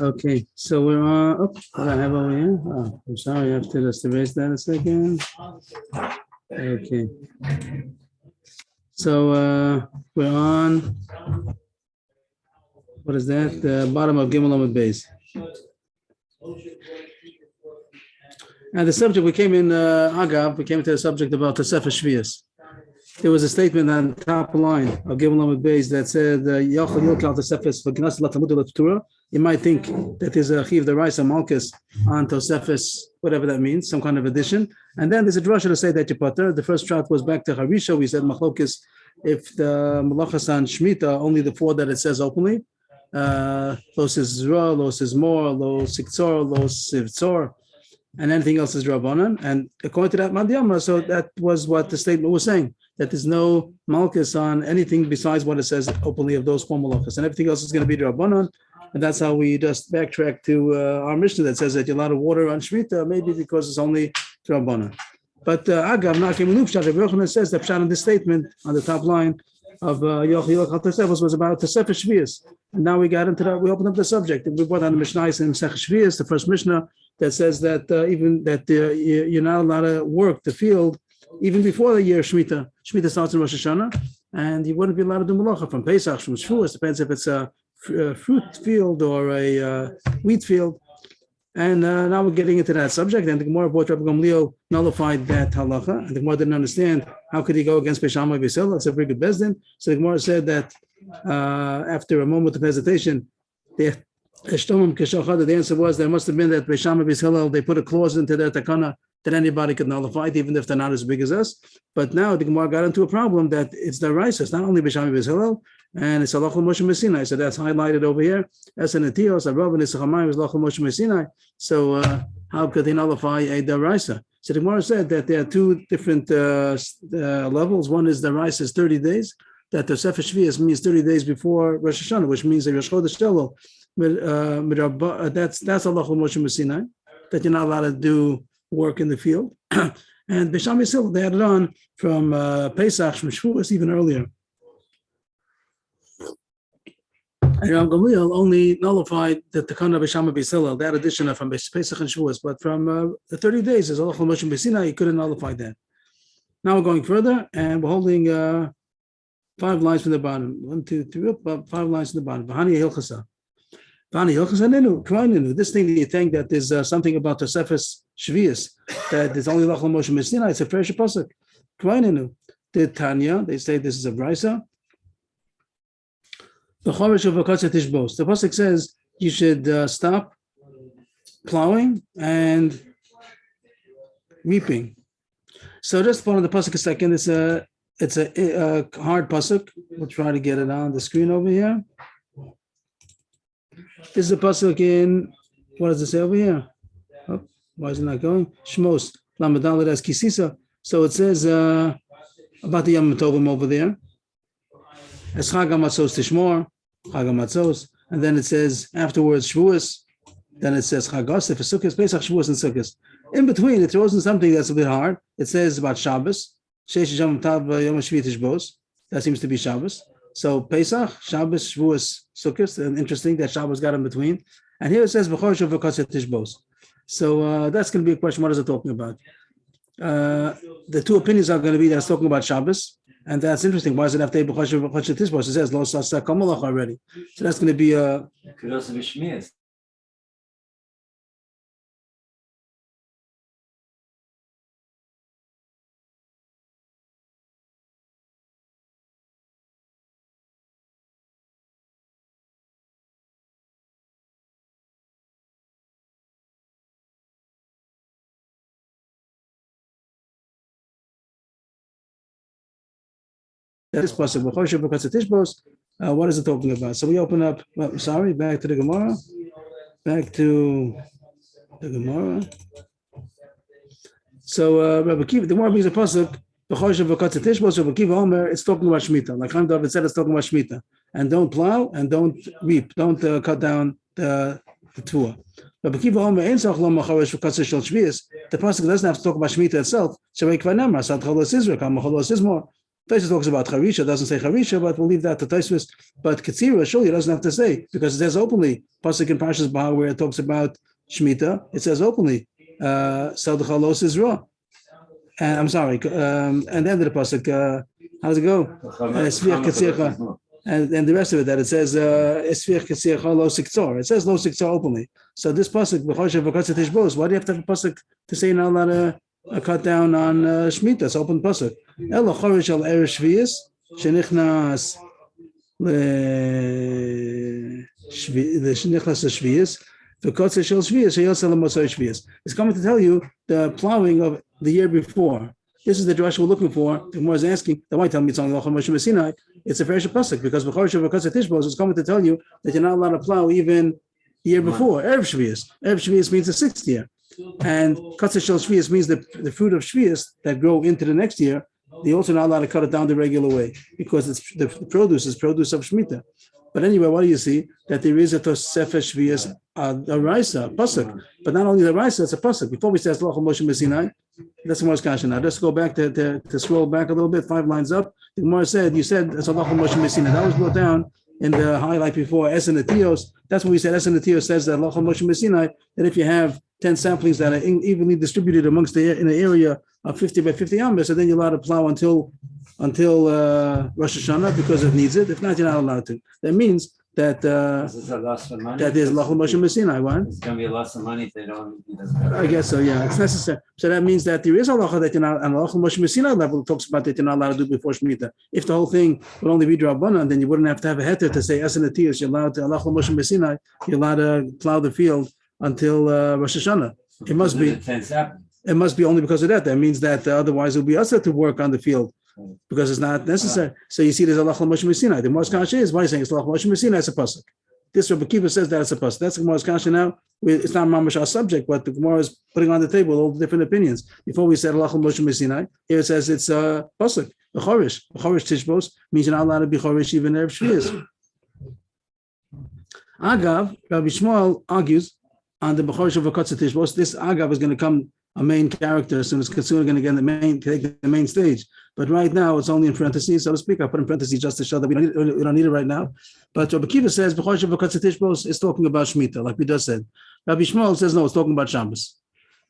Okay, so we're on. Oh, what I have over here. Oh, I'm sorry. I have to just erase that a second. Okay. So we're on. What is that? The bottom of Gimel Amud Beis. And the subject we came in Agav. We came to the subject about the Sefer Shvius. There was a statement on the top line of Gimel Amud Beis that said Yochel Yilkal Tosefes v'Gnas Latamud Torah. You might think that there's a Chiv the Rice Malchus on Tosefes, whatever that means, some kind of addition. And then there's a drasha to say that you put there. The first shot was back to Harisha. We said Machlokes, if the Malachas on Shemitah, only the four that it says openly. Los is Zra, Los is Mor, Los Siktzor, Los Sivtzor, and anything else is Rabbanan. And according to that Madhyamra, so that was what the statement was saying, that there's no Malchus on anything besides what it says openly of those four Malachas, and everything else is going to be Rabbanan. And that's how we just backtrack to our Mishnah that says that you're allowed to water on Shemitah, maybe because it's only Rabbanan. But Agav, Nakim Lupshat, Rabbi Yochanan says that Pshat in this statement on the top line of Yochel Yilkal Tosefes was about the Sefer Shvius. And now we got into that, we opened up the subject. We brought on the Mishnah in Sefer Shvius, the first Mishnah, that says that even that you're not allowed to work the field even before the year Shemitah. Shemitah starts in Rosh Hashanah, and you wouldn't be allowed to do malacha from Pesach, from Shavuos. Depends if it's a fruit field or a wheat field. And now we're getting into that subject. And the Gemara brought Rabbi Gamliel nullified that halacha. And the Gemara didn't understand how could he go against Beishamai Beisil. It's a very good bezdin. So the Gemara said that after a moment of hesitation, the answer was there must have been that Beishamai Beisil, they put a clause into their takana that anybody could nullify it, even if they're not as big as us. But now the Gemara got into a problem that it's the rice. It's not only Beishamai Beisil, and it's Halachah Moshe Messinai. So that's highlighted over here. As an Etios, a Rav and Issachamai was Halachah Moshe Messinai. So how could they nullify a deraisa? So the Gemara said that there are two different levels. One is the deraisa is 30 days. That the Sefer Shvius means 30 days before Rosh Hashanah, which means that Rosh Chodesh Elul. That's Halachah Moshe Messinai, that you're not allowed to do work in the field. And Bisham Yisrael, they added on from Pesach, from Shavuos, even earlier. And Rav Gamliel only nullified the Takana B'Shama B'Yisrael, that addition from Pesach and Shavuos, but from the 30 days, as Allah Moshe B'Sinai, he couldn't nullify that. Now we're going further, and we're holding 5 lines from the bottom. 1, 2, 3, 5 lines from the bottom. V'hani Hilchasa. V'hani Hilchasa Nenu, K'vainenu. This thing that you think that there's something about the Tosefes Shvius, that there's only Allah Moshe B'Sinai, it's a fresh pasuk. K'vainenu. The Tanya, they say this is a brisa. The pasuk says you should stop plowing and reaping. So just follow the pasuk a second. It's a hard pasuk. We'll try to get it on the screen over here. This is a pasuk in, what does it say over here? Oh, why is it not going? Shmos Lamadal as Kisisa. So it says about the Yom Tovim over there. As Chagamatzos Tishmor. Chagamatzos, and then it says afterwards Shavuos, then it says Chagos, for Sukkot, Pesach, Shavuos, and Sukkot. In between, it throws in something that's a bit hard. It says about Shabbos, Sheish Yom Tav Yom Shvi Tishbos. That seems to be Shabbos. So Pesach, Shabbos, Shavuos, Sukkot, and interesting that Shabbos got in between. And here it says B'chor Shavuot Tishbos. So that's going to be a question. What is it talking about? The two opinions are going to be that it's talking about Shabbos. And that's interesting. Why is it after B'chor Tishbos? It says Lo Sasa Kamalach already. So that's going to be a. Could also be Shmias. This possible. What is it talking about? So we open up. Well, sorry, back to the Gemara. Back to the Gemara. So Rabbi Kiva, the Gemara brings a pasuk. Rabbi Kiva Omer, it's talking about Shemitah. Like Chaim David said, it's talking about Shemitah. And don't plow and don't reap. Don't cut down the tuah. Rabbi Kiva Omer, the pasuk doesn't have to talk about Shemitah itself. Tosfos talks about Charisha, doesn't say Charisha, but we'll leave that to Tosfos. But Ketzira surely doesn't have to say, because it says openly, pasuk in Parshas Bahar where it talks about Shemitah, it says openly, Sadach Los is raw. And I'm sorry, and the end of the pasuk, how does it go? And the rest of it, that it says Esfiach Ketzircha Lo Siktzor. It says Lo Siktzor openly. So this pasuk, B'choshev V'katzah Tishbos, why do you have to have a pasuk to say you're not allowed to cut down on Shemitah? It's open pasuk. Ela Chorish al Erev Shvius Shenichnas Shvius. It's coming to tell you the plowing of the year before. This is the drasha we're looking for. The Gemara is asking, then why tell me it's on Lachon Moshe Sinai? It's a fresh pasuk because it's coming to tell you that you're not allowed to plow even the year before. Erev Shvius. Erev Shvius means the 6th year. And Katzah Shel Shvius means the fruit of Shvius that grow into the next year. They're also not allowed to cut it down the regular way because it's the produce is produce of Shemitah. But anyway, what do you see? That there is a Tosefes Shvius, a Raisa, a pasuk. But not only the Raisa, it's a pasuk. Before we say Lachon Moshe Sinai, that's the Gemara's kasha. Now let's go back to scroll back a little bit, 5 lines up. The Gemara said, you said it's Lachon Moshe Sinai. That was brought down in the highlight before Es and Etios. That's when we said Es and Etios says that Lachon Moshe Sinai, that if you have 10 samplings that are evenly distributed amongst in an area of 50 by 50 amas, so then you're allowed to plow until Rosh Hashanah because it needs it. If not, you're not allowed to. That means that Is this a loss of money? that is Lachon Moshe Sinai. What? It's going to be a loss of money if they don't. I guess so. Yeah, it's necessary. So that means that there is a halacha that you're not on Lachon Moshe Sinai level. It talks about that you're not allowed to do before Shemitah. If the whole thing would only be Drabanan, then you wouldn't have to have a heter to say as an Atius. You're allowed to Lachon Moshe Sinai. You're allowed to plow the field until Rosh Hashanah. It must be. It must be only because of that. That means that otherwise it would be usher to work on the field because it's not necessary. So you see, there's a Lachon Moshe Sinai. The Gemara's kasha is why are you saying it's Lachon Moshe Sinai? It's a pasuk. This Rabbi Kiva says that it's a pasuk. That's the Gemara's kasha now. It's not mamash our subject, but the Gemara is putting on the table all the different opinions. Before we said Lachon Moshe Sinai, here it says it's a pasuk. A chorish tishbos means you're not allowed to be chorish even erev shvius. Agav, Rabbi Shmuel argues on the Bechorish of V'katzah Tishbos. This Agav is going to come a main character as soon as Katsura going to get take the main stage. But right now it's only in parentheses, so to speak. I put in parentheses just to show that we don't need it right now. But Rabbi Kiva says Bechorish of V'katzah Tishbos is talking about Shemitah, like we just said. Rabbi Shmuel says no, it's talking about Shabbos.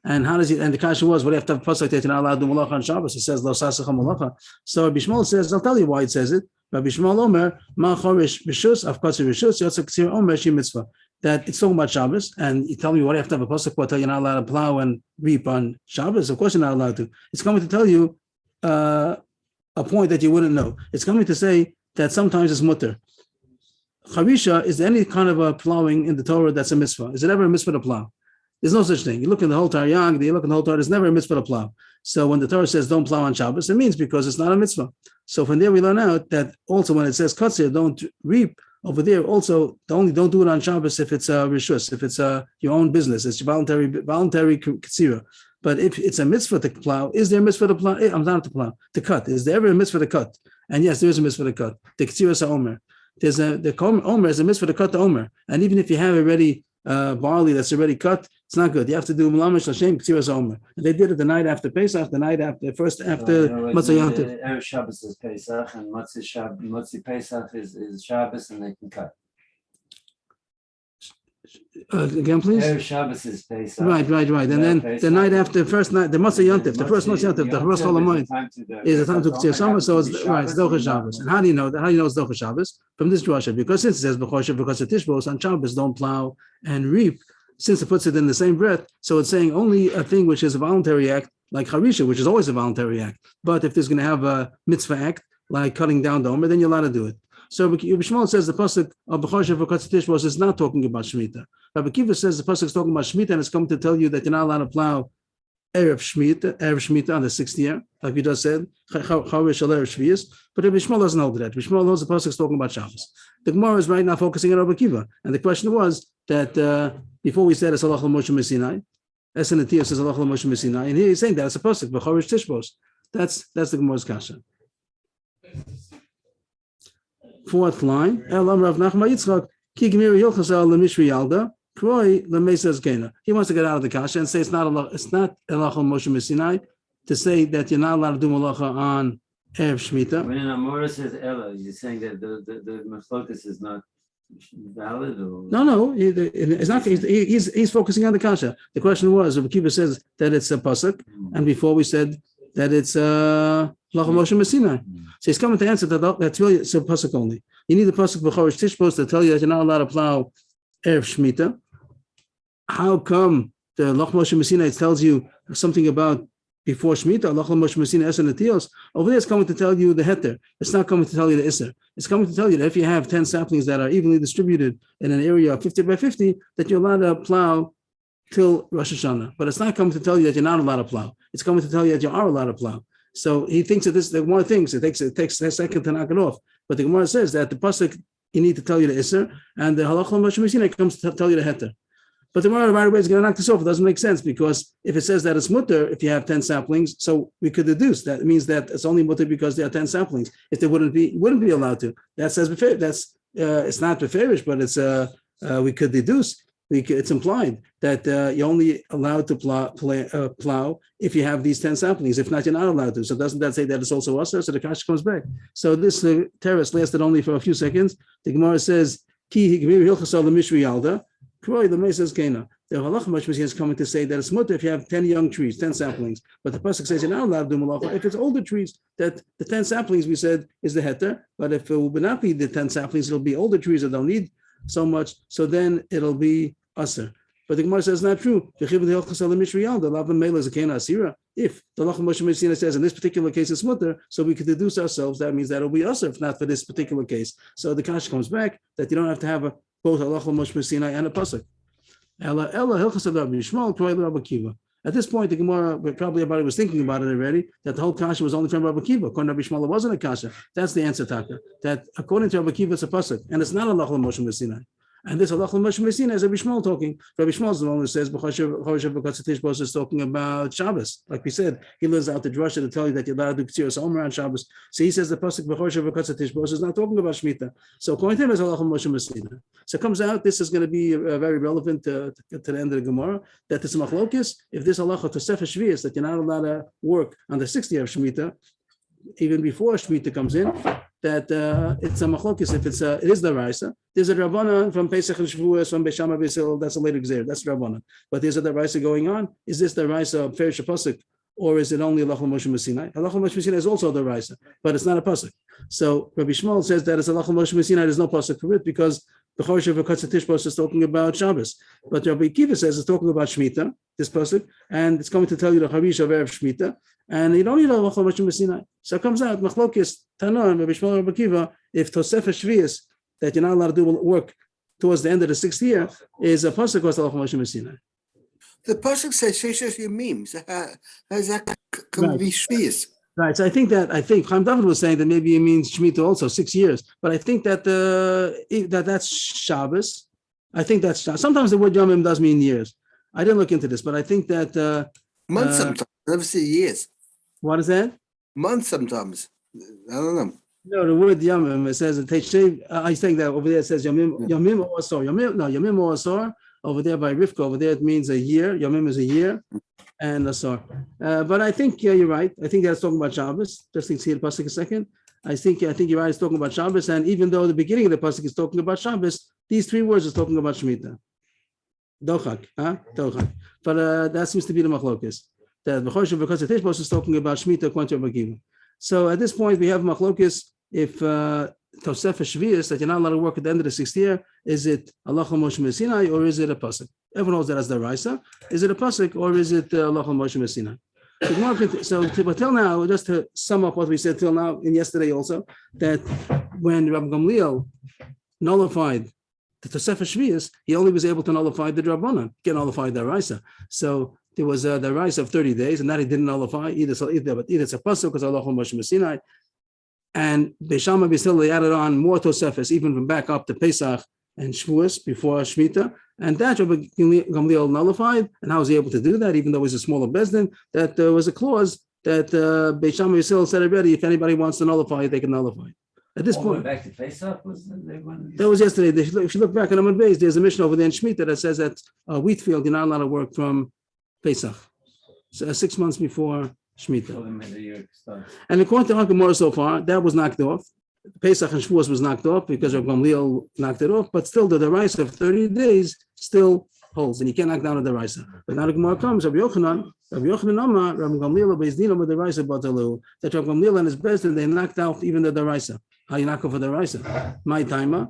And how does he? And the kasha was, what do you have to have a pasuk that you're not allowed to do malacha on Shabbos? It says lo sasecha malacha. So Rabbi Shmuel says, I'll tell you why it says it. Rabbi Shmuel Omer ma chorish b'shus av katzir b'shus yotzak tzir omer shi mitzvah. That it's talking about Shabbos, and you tell me what do you have to have a pasuk for? Tell you're not allowed to plow and reap on Shabbos. Of course you're not allowed to. It's coming to tell you a point that you wouldn't know. It's coming to say that sometimes it's mutter. Charisha is any kind of a plowing in the Torah that's a mitzvah. Is it ever a mitzvah to plow? There's no such thing. You look in the whole Taryag, you look in the whole Torah, there's never a mitzvah to plow. So when the Torah says don't plow on Shabbos, it means because it's not a mitzvah. So from there we learn out that also when it says katzir, don't reap, over there also don't do it on Shabbos if it's a rishus, if it's your own business, it's voluntary katzira. But if it's a mitzvah to plow, is there a mitzvah to plow? I'm not to plow, to cut. Is there ever a mitzvah to cut? And yes, there is a mitzvah to cut. The katzira is a omer. The omer is a mitzvah to cut the omer. And even if you have already barley that's already cut, it's not good. You have to do Melamish Hashem K'tiras Omer. And they did it the night after Pesach, the night after Matzah Yom Tov. Erev Shabbos is Pesach, and Matzah Pesach is Shabbos, and they can cut. Again, please. Erev Shabbos is Pesach. Right. And then Pesach, the night after, the first night, the Matzah Yom Tov, the first Matzah Yom Tov, the first Chol HaMoed is the time to K'tiras Omer. So it's right. It's Docha Shabbos. And how do you know that? How do you know it's Docha Shabbos? From this drasha, because it says because of Tishbos on Shabbos don't plow and reap. Since it puts it in the same breath, so it's saying only a thing which is a voluntary act, like Harisha, which is always a voluntary act. But if there's going to have a mitzvah act, like cutting down the Omer, then you're allowed to do it. So Rabbi Shmuel says the pasuk of B'choshev V'katzah Tishbos is not talking about Shemitah. Rabbi Kiva says the pasuk is talking about Shemitah, and it's coming to tell you that you're not allowed to plow Erev Shemitah on the 6th year, like we just said, Charish al Erev Shvius. But Rabbi Shmuel doesn't hold that. Rabbi Shmuel knows the pasuk is talking about Shabbos. The Gemara is right now focusing on Rabbi Kiva, and the question was that before we said it's Halach Moshe Sinai, Esenatiyah says Halach Moshe Sinai, and here he's saying that it's a pasuk B'chorish Tishbos. That's the Gemara's kasha. 4th line. Elam Rav Nachman Yitzchak Ki Gemiri Hilchasal LeMishri Yalda Kroi LeMesas Gena. He wants to get out of the kasha and say it's not Halach Moshe Sinai to say that you're not allowed to do malacha on Erev Shemitah. When an Amora says Ella, you're saying that the machlokas is not valid, or No, it's not. He's focusing on the kasha. The question was, Rabbi Kiva says that it's a pasuk, and before we said that it's Lacham Moshe Messina. So he's coming to answer that's really it's a pasuk only. You need the pasuk b'chorish tishbos to tell you that you're not allowed to plow erev Shemitah. How come the Lacham Moshe Messina tells you something about before Shemitah, Lacham Moshe Messina Eser Netios? Over there, it's coming to tell you the heter. It's not coming to tell you the Isser. It's coming to tell you that if you have 10 saplings that are evenly distributed in an area of 50 by 50, that you're allowed to plow till Rosh Hashanah. But it's not coming to tell you that you're not allowed to plow. It's coming to tell you that you are allowed to plow. So he thinks that the Gemara thinks it takes a second to knock it off. But the Gemara says that the pasuk you need to tell you the Isser, and the Halachah Moshe Messina comes to tell you the heter. But the Gemara right away is going to knock this off. It doesn't make sense because if it says that it's mutter if you have 10 saplings, so we could deduce that it means that it's only mutter because there are 10 saplings. If they wouldn't be allowed to. That says that's it's not beferish, but it's we could deduce. It's implied that you're only allowed to plow if you have these 10 saplings. If not, you're not allowed to. So doesn't that say that it's also usher? So the kasha comes back. So this terrace lasted only for a few seconds. The Gemara says ki hilchasol mishri yalda. The May says Kana. The Halachah Moshe Messina is coming to say that it's mutter if you have 10 young trees, 10 saplings. But the pasuk says you're not allowed to do malacha if it's older trees. That the 10 saplings we said is the heter. But if it will not be the 10 saplings, it'll be older trees that don't need so much. So then it'll be usher. But the Gemara says not true. If the Halachah Moshe Messina says in this particular case it's mutter, so we could deduce ourselves that means that it'll be usher if not for this particular case. So the kasha comes back that you don't have to have both Halachah Moshe Messina and a pasuk. At this point, the Gemara, probably everybody was thinking about it already, that the whole kasha was only from Rabbi Kiva. According to Rabbi Shmuel, it wasn't a kasha. That's the answer, Taka. That according to Rabbi Kiva, it's a pasuk, and it's not a Halachah Moshe Messina. And this Halachah Moshe Messina is Rabbi Shmuel talking. Rabbi Shmuel is the one who says B'choshev is talking about Shabbos. Like we said, he lives out the drasha to tell you that you're allowed to do Ktsiras Omer on Shabbos. So he says the pasuk B'choshev is not talking about Shemitah. So according to him, it's Halachah Moshe Messina. So it comes out this is going to be very relevant to the end of the Gemara that this machlokes. If this Halacha Tosefah Shvius that you're not allowed to work on the 60th of Shemitah, even before Shemitah comes in, that it's a machlokes. If it is the Raisa, there's a Rabbanan from Pesach and Shavuos from Beishama Beisil. That's a later Gzeir. That's Rabbanan. But there's a Raisa going on. Is this the Raisa of Ferish Pasuk, or is it only Halachah Moshe Messina? Halachah Moshe Messina is also the Raisa, but it's not a pasuk. So Rabbi Shmuel says that it's Halachah Moshe Messina. There's no pasuk for it because the Choshev V'Katzah Tishbos is talking about Shabbos. But Rabbi Kiva says it's talking about Shemitah, this pasuk, and it's coming to tell you the Harish of Erev Shemitah, and you don't need a Halachah Moshe Messina. So it comes out Machlokes Tana and Rabbi Shmuel and Rabbi Kiva, if Tosefah Shvius that you're not allowed to do work towards the end of the 6th year is a pasuk was Halachah Moshe Messina. The pasuk says Sheshes Yemim. So how does that come to be Shvius? Right. So I think Chaim David was saying that maybe it means Shemitah also 6 years, but I think that that's Shabbos. I think that's sometimes the word Yomim does mean years. I didn't look into this, but I think that months sometimes. I never say years. What is that? Months sometimes. I don't know. No, the word Yomim, it says I think that over there it says Yomim or Asor. Yomim or Asor. Over there by Rivka, over there it means a year. Yomim is a year, and Asor. But I think you're right. I think that's talking about Shabbos. Just to see the pasuk a second. I think you're right. It's talking about Shabbos, and even though the beginning of the pasuk is talking about Shabbos, these 3 words is talking about Shemitah. Dochak, Dochak. But that seems to be the machlokes. That B'choshev V'Katzah Tishbos is talking about Shemitah according to Rabbi Kiva. So at this point we have machlokes if Tosefah Shvius that you're not allowed to work at the end of the 6th year, is it Halachah Moshe Messina or is it a pasuk? Everyone knows that as the Raisa. Is it a pasuk or is it Halachah Moshe Messina? But till now, just to sum up what we said till now and yesterday also, that when Rabbi Gamliel nullified the Tosefah Shvius, he only was able to nullify the Rabbanan, get nullified the Raisa. So there was the Raisa of 30 days, and that he didn't nullify either it's a pasuk because Halachah Moshe Messina. And Beishama Beisil, they added on more Tosefes, even from back up to Pesach and Shavuos before Shemitah. And that Rabbi Gamliel nullified. And how was he able to do that, even though it was a smaller bezdin? That there was a clause that Beishama Beisil said already, if anybody wants to nullify it, they can nullify it. At this point, back to Pesach that was yesterday. If you look back on Amud Beis, there's a mission over there in Shemitah that says that wheat field, you're not allowed to work from Pesach. So 6 months before Shemitah. For them in the year starts. And according to our Gemara so far, that was knocked off. Pesach and Shavuos was knocked off because Rav Gamliel knocked it off, but still the deraisa of 30 days still holds, and you can't knock down the deraisa. But now the Gemara comes, Rabbi Yochanan Amar, Rav Gamliel Beis Din with the deraisa batalu, that Rav Gamliel and his best, and they knocked out even the deraisa. How you knock off a deraisa? My timer.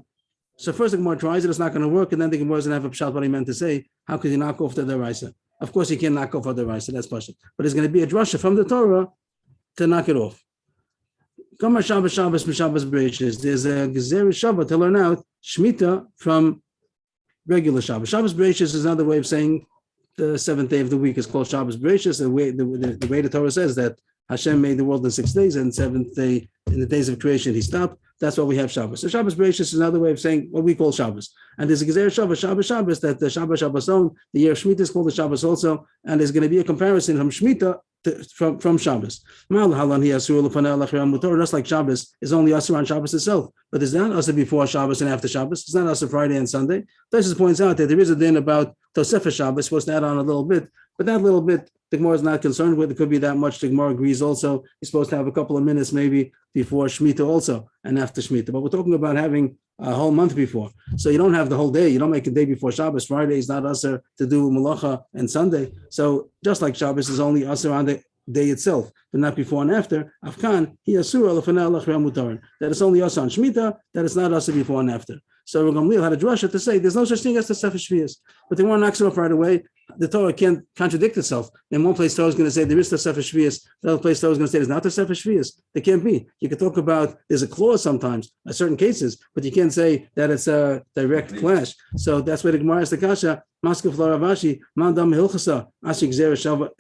So first the Gemara tries it, it's not going to work, and then the Gemara is going to have a pshat what he meant to say. How could you knock off the deraisa? Of course, you can't knock off a deraisa. That's pashut. But it's going to be a drasha from the Torah to knock it off. There's a Gezer Shabbat to learn out Shemitah from regular Shabbos. Shabbos Bereishis is another way of saying the seventh day of the week is called Shabbos Bereishis. The way the Torah says that Hashem made the world in 6 days, and seventh day in the days of creation He stopped. That's why we have Shabbos. So Shabbos Bereishis is another way of saying what we call Shabbos. And there's a Gezer Shabbos, that the Shabbos, the year of Shemitah is called the Shabbos also, and there's going to be a comparison from Shemitah from Shabbos. Just like Shabbos is only Asur on Shabbos itself, but it's not Asur before Shabbos and after Shabbos. It's not Asur Friday and Sunday. Tosfos points out that there is a din about Tosefes Shabbos, supposed to add on a little bit, but that little bit the Gemara is not concerned with. It could be that much. The Gemara agrees also. You're supposed to have a couple of minutes maybe before Shemitah also and after Shemitah. But we're talking about having a whole month before. So you don't have the whole day. You don't make a day before Shabbos. Friday is not Asur to do Malacha and Sunday. So just like Shabbos is only Asur on the day itself, but not before and after. Afkan, he Asur that it's only Asur on Shemitah, that it's not Asur before and after. So Rav Gamliel had a drasha to say there's no such thing as the Sefer Shvius, but they want to knock it off right away. The Torah can't contradict itself. In one place, Torah is going to say there is the Sefer Shvius. The other place, Torah is going to say there's not the Sefer Shvius. They can't be. You can talk about there's a clause sometimes, in certain cases, but you can't say that it's a direct clash. So that's where the Gemara is the kasha. Maskef Laravashi, Mandam Hilchasa, Asik Zer Shav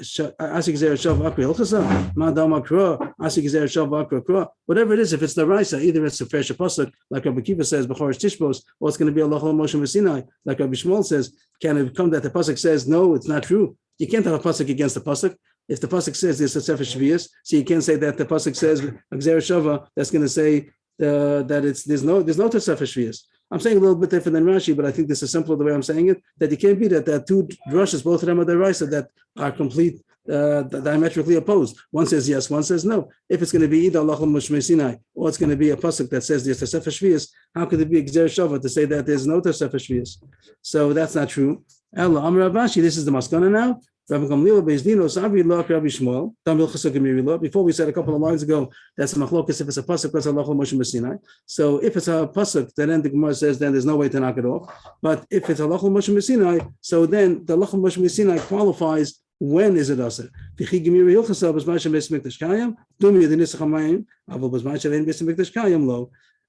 Akra Hilchasa, Mandam Akra, Asik Zer Shav Akra. Whatever it is, if it's the Raisa, either it's a fresh pasuk, like Rabbi Kiva says, B'chorish Tishbos, or it's going to be Allah Moshe Messinai, like Rabbi Shmuel says. Can it come that the pasuk says no, it's not true? You can't have a pasuk against the pasuk. If the pasuk says there's a Sefer Shvius, so you can't say that the pasuk says Gzer Shava, that's going to say that there's no Sefer Shvius. I'm saying a little bit different than Rashi, but I think this is simpler the way I'm saying it, that you can't be that there are two drushes, both of them are the Raisa, that are complete, diametrically opposed. One says yes, one says no. If it's going to be either Allah Moshe Sinai, or it's going to be a pasuk that says there's a Sefer Shvius, how could it be Gzer Shava to say that there's no Sefer Shvius? So that's not true. Ella Amar Ravashi, this is the maskana now. Rabbi Gamliel Beis Dino Savi Lo Rabbi Shmuel. Before we said a couple of lines ago, that's a machlokas if it's a pasuk that's Allah Moshe Sinai. So if it's a pasuk, then the Gemara says then there's no way to knock it off. But if it's Allah Moshe Sinai, so then the Allah Moshe Sinai qualifies. When is it asur?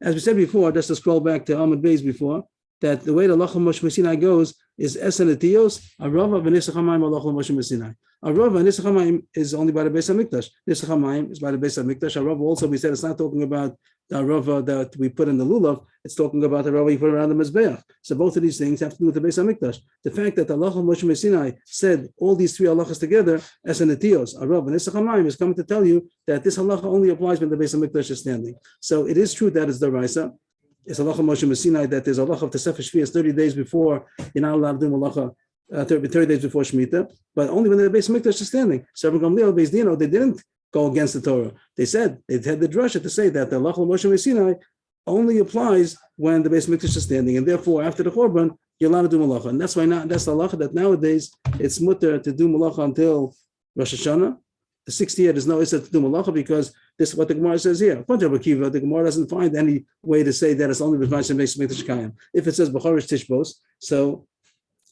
As we said before, just to scroll back to Ahmed Beis before, that the way the Lacham Moshe Sinai goes is Esen Etios, Arava v'Nisach Hamayim Lacham Moshe Sinai. Arava and Nisach Hamayim is only by the Beis HaMikdash. Nisach Hamayim is by the Beis HaMikdash. Arava also, we said it's not talking about the Arava that we put in the Lulav, it's talking about the Arava you put around the Mizbeach. So both of these things have to do with the Beis HaMikdash. The fact that the Lacham Moshe Sinai said all these three halachas together, Esen Etios, Arava and Nisach Hamayim, is coming to tell you that this halacha only applies when the Beis HaMikdash is standing. So it is true that it's the Raisa. It's Allah Moshe Sinai that there's Allah of the Sefer Shvius 30 days before. You're not allowed to do malacha 30 days before Shemitah, but only when the Beis HaMikdash is standing. So Rabbi Gamliel Beis Dino, they didn't go against the Torah. They said they had the drasha to say that the Allah Moshe Sinai only applies when the Beis HaMikdash is standing, and therefore after the Korban you're allowed to do malacha. And that's why that's the halacha that nowadays it's mutter to do malacha until Rosh Hashanah. The 6th year there's no issa to do malacha because this is what the Gemara says here. According to Rabbi Kiva, the Gemara doesn't find any way to say that it's only with Beis HaMikdash Kayim. If it says B'chorish Tishbos, so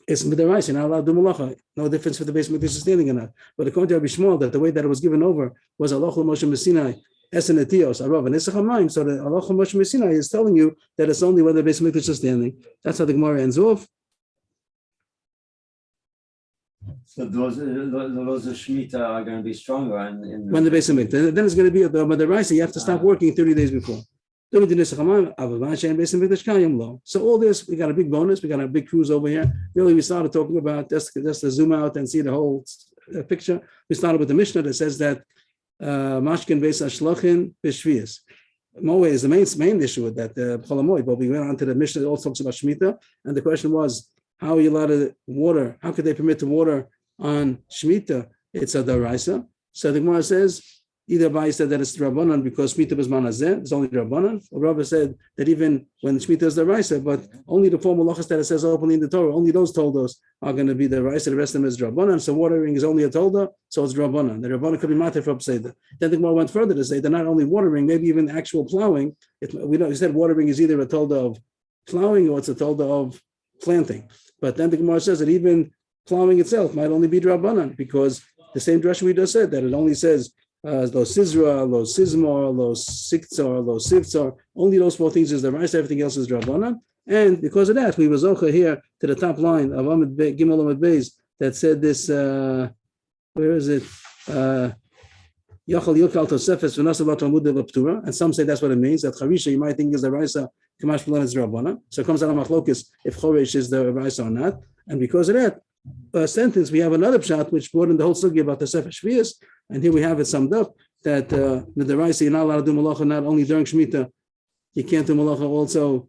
it's midaraisa, you're not allowed to do malacha. No difference if the Beis HaMikdash is standing or not. But according to Rabbi Shmuel, that the way that it was given over was Allah Moshe Sinai, Esen Etios, Arav, and Nisach Hamayim. So the Allah Moshe Sinai is telling you that it's only when the Beis HaMikdash is standing. That's how the Gemara ends off. So those of Shemitah are going to be stronger when the Beis HaMikdash. Then it's going to be the Raisa. You have to stop working 30 days before. So all this, we got a big bonus. We got a big cruise over here. Really, we started talking about just to zoom out and see the whole picture. We started with the Mishnah that says that Mashkin Beis Hashlachin B'Shvius. Moed is the main issue with that Moed. But we went on to the Mishnah that also talks about Shemitah, and the question was, how are you allowed to water? How could they permit to water on Shemitah? It's a daraisa. So the Gemara says, either Abai said that it's Rabbanan because Shmita is Manazeh, it's only Rabbanan, or Rabba said that even when Shmita is the Raisa, but only the four malachas that it says openly in the Torah, only those toldos are going to be the Raisa, the rest of them is Rabbanan. So watering is only a tolda, so it's Rabbanan. The Rabbanan could be Matir for Pseda. Then the Gemara went further to say that not only watering, maybe even actual plowing. We said watering is either a tolda of plowing or it's a tolda of planting. But then the Gemara says that even plowing itself might only be Rabbanan because the same drasha we just said, that it only says lo sizra, lo sizmor, lo siktzor, lo sivtzor. Only those four things is the rice, everything else is Rabbanan. And because of that, we was zocha here to the top line of Gimel Amud Beis that said this, where is it? Yachal Yokal Tosefes V'Nasavat Amud Leptura. And some say that's what it means, that Charisha, you might think is the rice, Kamash B'lan is Rabbanan. So it comes out of Machlokes if Choresh is the rice or not. And because of that, sentence, we have another pshat which brought in the whole sugi about the Sefer Shvius, and here we have it summed up that with the Raisa, you're not allowed to do malacha not only during Shemitah, you can't do malacha also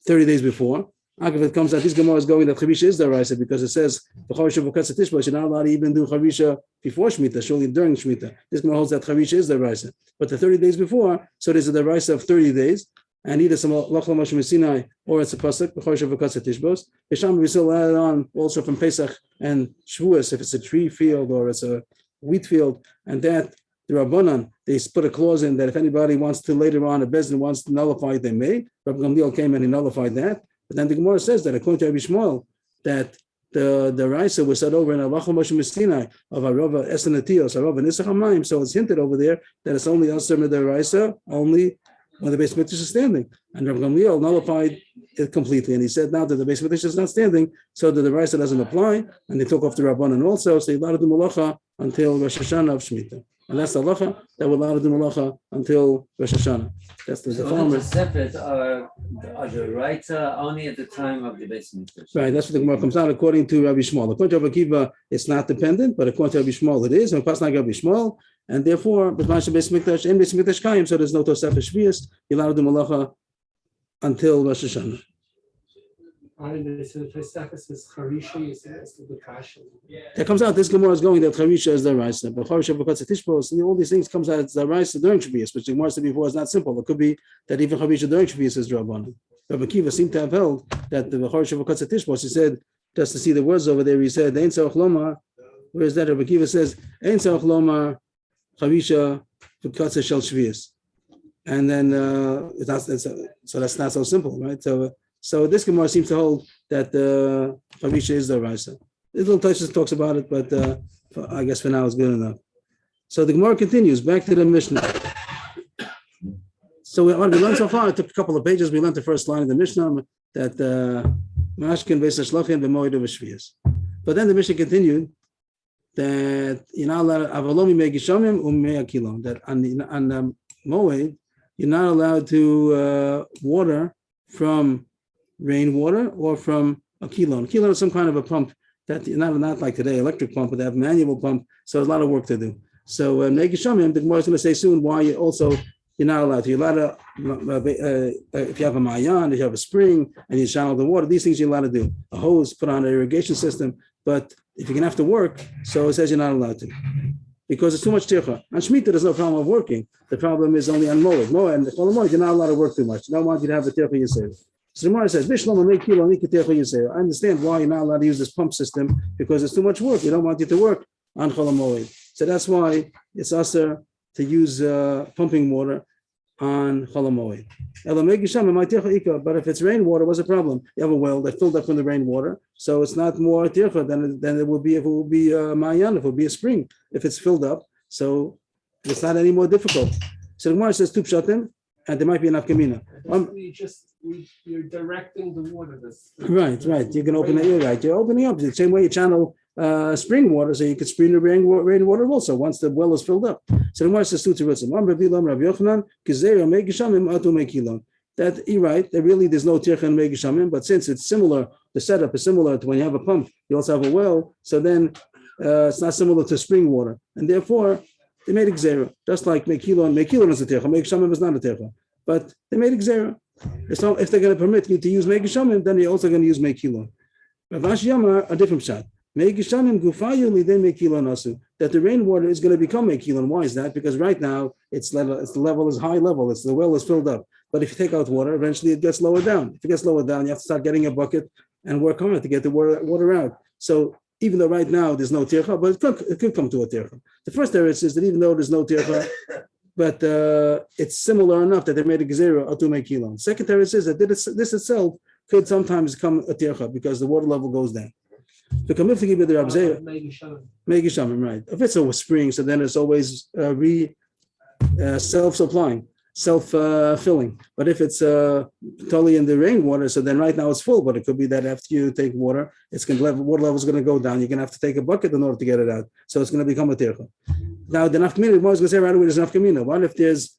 30 days before. If it comes out, this Gemara is going that Chavisha is the Raisa because it says the Chavisha V'Katz Tishba, you're not allowed to even do Chavisha before Shemitah, surely during Shemitah. This Gemara holds that Chavisha is the Raisa, but the 30 days before, so there's the Raisa of 30 days. And either some Lachla Moshe Sinai or it's a pasuk, B'chorsha V'Katz Tishbos. B'sham we still add on also from Pesach and Shavuos if it's a tree field or it's a wheat field, and that the Rabbanan they put a clause in that if anybody wants to later on a Bezdin wants to nullify it, they may. Rabbi Gamliel came and he nullified that. But then the Gemara says that according to Rabbi Shmuel that the Raisa was said over in Lachla Moshe Sinai of Arava Esanatios, Arava Nisach Hamayim. So it's hinted over there that it's only Asr the Raisa only when the Beis Mikdash is standing. And Rabbi Gamliel nullified it completely. And he said now that the Beis Mikdash is not standing, so that the Raisa doesn't apply. And they took off the Rabbanan also. So you're allowed to do Malacha until Rosh Hashanah of Shemitah. And that's the Halacha that we're allowed to do Malacha until Rosh Hashanah. That's the farmer. The separate are the Raisa only at the time of the Beis Mikdash. Right, that's what the Gemara comes out according to Rabbi Shmuel. According to Rabbi Akiva, it's not dependent, but according to Rabbi Shmuel, it is. And it's not Rabbi Shmuel. And therefore, Beis Mikdash and Beis Mikdash Kayim, so there's no Tosefes Shvius. You're allowed to do Malacha until Rosh Hashanah. That comes out. This Gemara is going that Charisha is the Raisa, but Charisha V'Katz Tishbos, and all these things comes out. It's the Raisa during Shvius, which the Gemara said before is not simple. It could be that even Charisha during Shvius is Rabbanan. Rabbi Akiva seemed to have held that the Charisha V'Katz Tishbos. He said just to see the words over there. He said Ein Tzarich Lomar. Where is that? Rabbi Akiva says Ein Tzarich Lomar Charisha V'Katz Shel Shvius, and then so that's not so simple, right? So this Gemara seems to hold that Chavisha is the Raisa. Little Tosfos talks about it, but I guess for now it's good enough. So the Gemara continues back to the Mishnah. So we learned so far. It took a couple of pages. We learned the first line of the Mishnah that Mashkin Beis Shlachim b'moed v'shvius. But then the Mishnah continued that you're not allowed avalomi me'gishamim u'me'akilon. That on the moed you're not allowed to water from rainwater or from a kilon. Kilon is some kind of a pump that not like today, electric pump, but they have manual pump. So there's a lot of work to do. So Negishamim, the Gemara is going to say soon why you're not allowed to. You're allowed to, if you have a mayan, if you have a spring and you channel the water, these things you're allowed to do. A hose, put on an irrigation system. But if you're going to have to work, so it says you're not allowed to. Because it's too much tircha. On Shemitah, there's no problem of working. The problem is only on moed. Moed, and moed, you're not allowed to work too much. They don't want you to have the tircha yourself. So the Gemara says, I understand why you're not allowed to use this pump system because it's too much work. You don't want you to work on Chol HaMoed. So that's why it's aser to use pumping water on Chol HaMoed. But if it's rainwater, what's the problem? You have a well that filled up from the rainwater, so it's not more tircha than it would be if it would be mayan, if it would be a spring, if it's filled up. So it's not any more difficult. So the Gemara says two pshatim, and there might be enough kamina. You're directing the water. Right. You can open it. Right. You're opening up the same way you channel spring water, so you could spring the rainwater also once the well is filled up. So the Gemara says two tziritzim. That you're right. That really there's no tircha in megishamim, but since it's similar, the setup is similar to when you have a pump, you also have a well. So then it's not similar to spring water, and therefore they made gzera. Just like mekilon is a tircha, megishamim is not a tircha, but they made gzera. So if they're going to permit you to use megishamim, then you're also going to use mekilon. Rav Ashi Yamar, a different shot. Megishamim gufayu lidei mekilon asu. that the rainwater is going to become a kilon. Why is that? Because right now the level is high level. The well is filled up. But if you take out water, eventually it gets lower down. If it gets lower down, you have to start getting a bucket and work on it to get the water out. So even though right now there's no tircha, but it could come to a tircha. The first area is that even though there's no tircha, but it's similar enough that they made a gezerah atume kilon. Second area says that this itself could sometimes come a tircha because the water level goes down. To come if to give you the Rabzeh, Megishamim, right? If it's a spring, so then it's always self-supplying, self-filling. But if it's totally in the rainwater, so then right now it's full. But it could be that after you take water, water level is going to go down. You're going to have to take a bucket in order to get it out. So it's going to become a tircha. Now the nafkamina, the Gemara is going to say right away, there's nafkamina. What if there's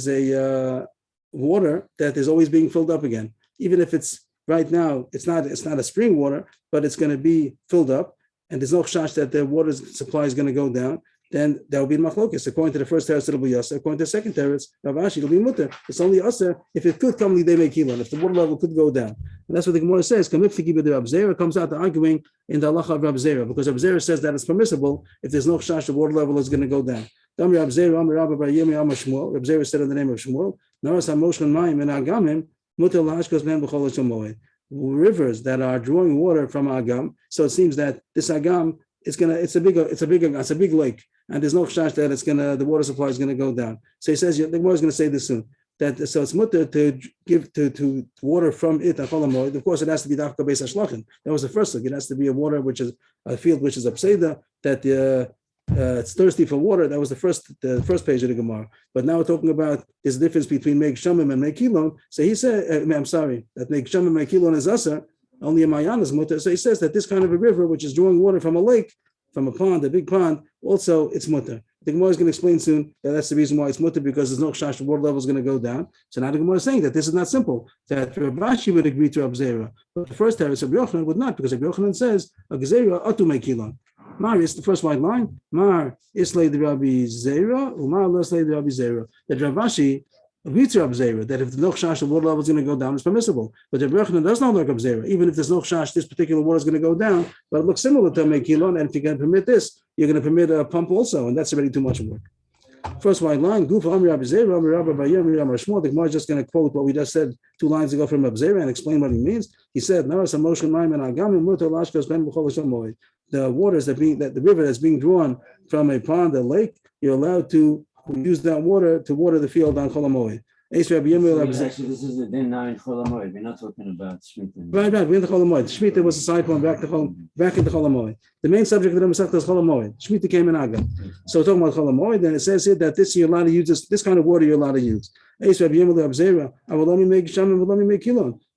a water that is always being filled up again, even if it's right now it's not a spring water, but it's going to be filled up, and there's no chash that the water supply is going to go down. Then there will be machlokas. According to the first teretz, it'll be yasser. According to the second teretz, Rav Ashi, it'll be mutter. It's only yasser if it could come lidei mekilon, if the water level could go down. And that's what the Gemara says. Kamif tikiba de Rav Zera comes out to arguing in the halacha of Rav Zera, because Rav Zera says that it's permissible if there's no chash, the water level is going to go down. Rav Zera said in the name of Shmuel, Naras hamoshchen mayim and agamim mutter lahashkos men b'chol moed. Rivers that are drawing water from Agam, so it seems that this Agam it's a big lake, and there's no chash that the water supply is gonna go down. So he says the Gemara is gonna say this soon. So it's mutter to give to water from it and cholamoid. Of course, it has to be dafka beis hashlachin. That was the first thing. It has to be a water which is a field which is upseda, that it's thirsty for water. That was the first page of the Gemara. But now we're talking about this difference between Meg Shamim and Meg Kilon. So he said, that Meg Shamim and Meg Kilon is Asa, only a Mayan is mutter. So he says that this kind of a river, which is drawing water from a lake, from a pond, a big pond, also it's mutter. The Gemara is going to explain soon that that's the reason why it's mutter, because there's no chash, the water level is going to go down. So now the Gemara is saying that this is not simple, that Rav Ashi would agree to Rav Zera. But the first teretz of Rav Yochanan would not, because Rav Yochanan says, a gezerah atu Meg Kilon. Mar is the first white line. Mar islay the Rabbi Zera, Umar leslay the Rabbi Zera. That Rav Ashi agrees to Rabbi Zera that if the no chash, the water level is going to go down, it's permissible. But Rabbi Yochanan does not like Rabbi Zera. Even if there's no chash, this particular water is going to go down. But it looks similar to Meg Kilon, and if you can permit this, you're going to permit a pump also, and that's already too much work. First white line. Guf Amri Rabbi Zera, Amri Rabbi Bayir, Amri Rabbi Shmuel. The Gemara is just going to quote what we just said 2 lines ago from Rabbi Zera and explain what he means. He said, "Naras hamoshchen mayim and agamim mutar lashkos ben b'chol moed." The waters the river that's being drawn from a pond, a lake, you're allowed to use that water to water the field on Chol HaMoed. Actually, this is the din now in Chol HaMoed. We're not talking about Shemitah. Right. We're in the Chol HaMoed. Shemitah was a side point back into Chol HaMoed. The main subject of the Masechta is Chol HaMoed. Shemitah came in Agam. So we're talking about Chol HaMoed, and it says here that this you're allowed to use this kind of water you're allowed to use. The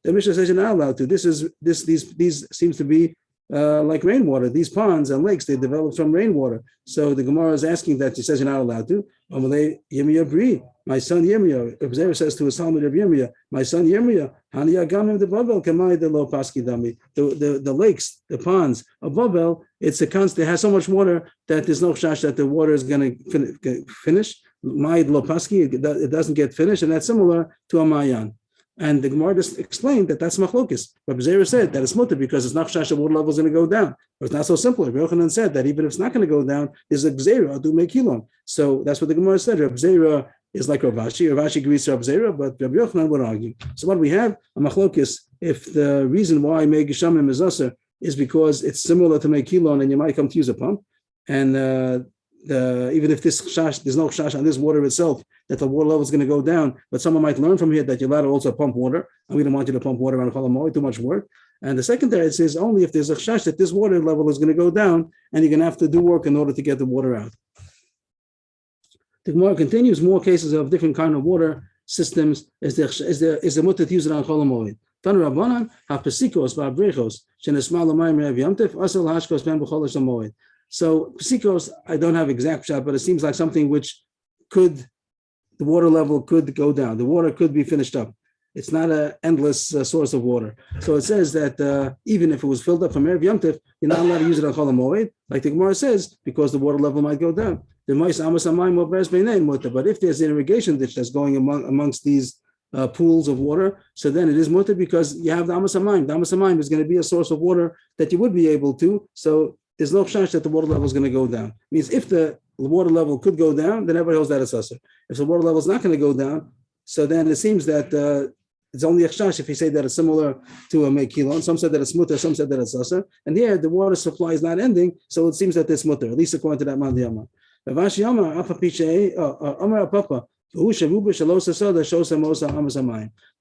Mishnah says you're not allowed to. These seems to be like rainwater. These ponds and lakes, they developed from rainwater. So the Gemara is asking that. He says you're not allowed to. My son Yirmiyah, Rabbi Zera says to his Talmud Rabbi Yirmiyah, my son Yirmiyah, the lakes, the ponds of Babel, it has so much water that there's no chash that the water is going to finish. It doesn't get finished, and that's similar to a Mayan. And the Gemara just explained that that's machlokis. Rabbi Zera said that it's mutter because it's not chash, the water level is going to go down. But it's not so simple. Rabbi Yochanan said that even if it's not going to go down, there's a gezerah adu mekilon. So that's what the Gemara said. Rabbi Zera is like Rav Ashi. Rav Ashi agrees to Rabbi Zera, but Rabbi Yochanan would argue. So what we have, a machlokis, if the reason why Meg Shamim is usher is because it's similar to mekilon and you might come to use a pump, and even if there's no chash on this water itself, that the water level is going to go down, but someone might learn from here that you're allowed to also pump water, and we don't want you to pump water on Chol HaMoed, too much work. And the second there, it says only if there's a chash that this water level is going to go down, and you're going to have to do work in order to get the water out. The Gemara continues, more cases of different kind of water systems is the mutter to use it on Chol HaMoed. Tan Rabbanan have pesikos va'abrechos shenesma l'mayim re'ev yamtef asel hashkos ben b'chol HaMoed. So pesikos, I don't have exact shot, but it seems like something which the water level could go down. The water could be finished up. It's not an endless source of water. So it says that even if it was filled up from Erev Yom Tov, you're not allowed to use it on Chol HaMoed, like the Gemara says, because the water level might go down. But if there's an irrigation ditch that's going amongst these pools of water, so then it is mutter because you have the Amos HaMayim. The Amos HaMayim is going to be a source of water that you would be able to. So there's no chance that the water level is going to go down. Means if the water level could go down, then everybody holds that it's usher. If the water level is not going to go down, so then it seems that it's only a chash if you say that it's similar to a mekilon. Some said that it's mutter, some said that it's usher. And here the water supply is not ending, so it seems that it's mutter, at least according to that mandiyama. Ravashi Yama, Apa Piche, Amar Papa,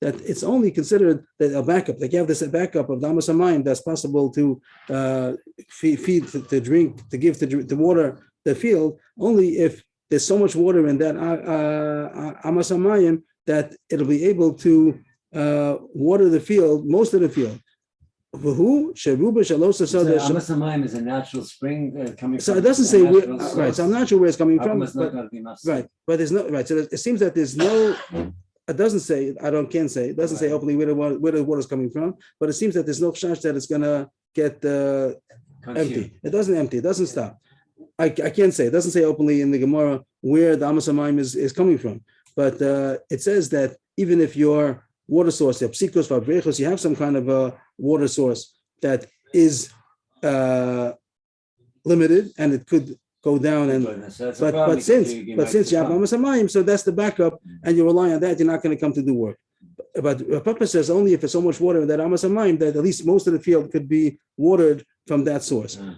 that it's only considered that a backup, like you have this backup of Damas Hamayim that's possible to feed, to drink, to give to water the field, only if there's so much water in that Amas Hamayim that it'll be able to water the field, most of the field. Amos Hamayim is a natural spring coming so from. it doesn't say where, natural right. So I'm source. not sure where it's coming from, It's not gonna be enough. right. But there's no right. So it seems that there's no. It doesn't say. Can't say. It doesn't say openly where the water is coming from. But it seems that there's no chance that it's gonna get empty. It doesn't empty. It doesn't stop. I can't say. It doesn't say openly in the Gemara where the Amos Hamayim is coming from. But it says that even if your water source, you have some kind of a water source that is limited and it could go down and but since you have Amos Hamayim, so that's the backup and you rely on that, you're not going to come to do work. But Papa says only if there's so much water in that Amos Hamayim that at least most of the field could be watered from that source. Even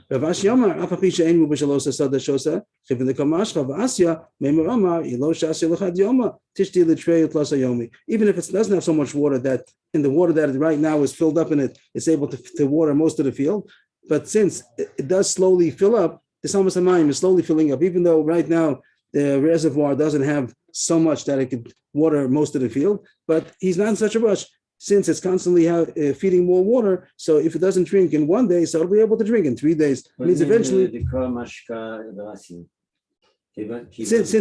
if it doesn't have so much water that in the water that right now is filled up in it, it's able to water most of the field. But since it does slowly fill up, the Amos Hamayim is slowly filling up, even though right now the reservoir doesn't have so much that it could water most of the field, but he's not in such a rush since it's constantly feeding more water. So if it doesn't drink in 1 day, so it'll be able to drink in 3 days. It means eventually, since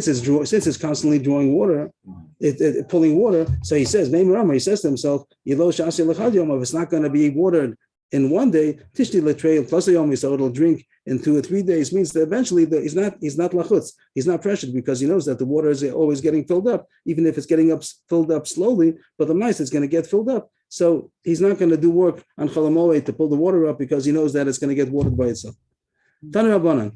it's constantly drawing water, it pulling water. So he says, he says to himself, if it's not going to be watered in 1 day, tishti letreil plus yomi, so it'll drink in 2 or 3 days, means that eventually he's not lachutz, he's not pressured because he knows that the water is always getting filled up, even if it's getting filled up slowly, but the mice is going to get filled up. So he's not going to do work on Chalamoe to pull the water up because he knows that it's going to get watered by itself. Tanu Rabbanan.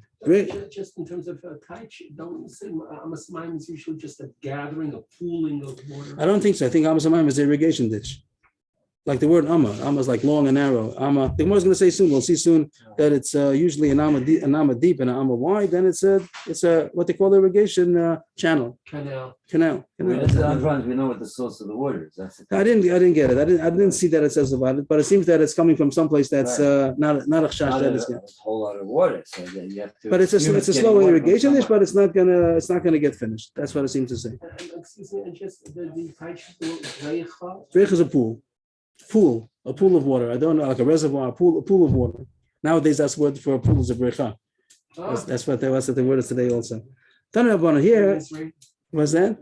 Just in terms of taich, don't say Amos Hamayim is usually just a gathering, a pooling of water. I don't think so. I think Amos Hamayim is an irrigation ditch. Like the word Amma is like long and narrow. Amma, the Gemara is going to say soon. We'll see soon that it's usually an Amma deep and an Amma wide. Then it's a what they call irrigation channel. Canal. We know what the source of the water is. That's I didn't get it. I didn't see that it says about it, but it seems that it's coming from someplace that's not a chash that is a whole lot of water. So you have to. But it's a slow irrigation dish, but it's not gonna get finished. That's what it seems to say. Excuse me, and just the taich reicha. Reicha is a pool of water. I don't know, like a reservoir, a pool of water. Nowadays, that's the word for a pool is a brecha. That's what the word is today also. Tanu Rabbanan here. What's that?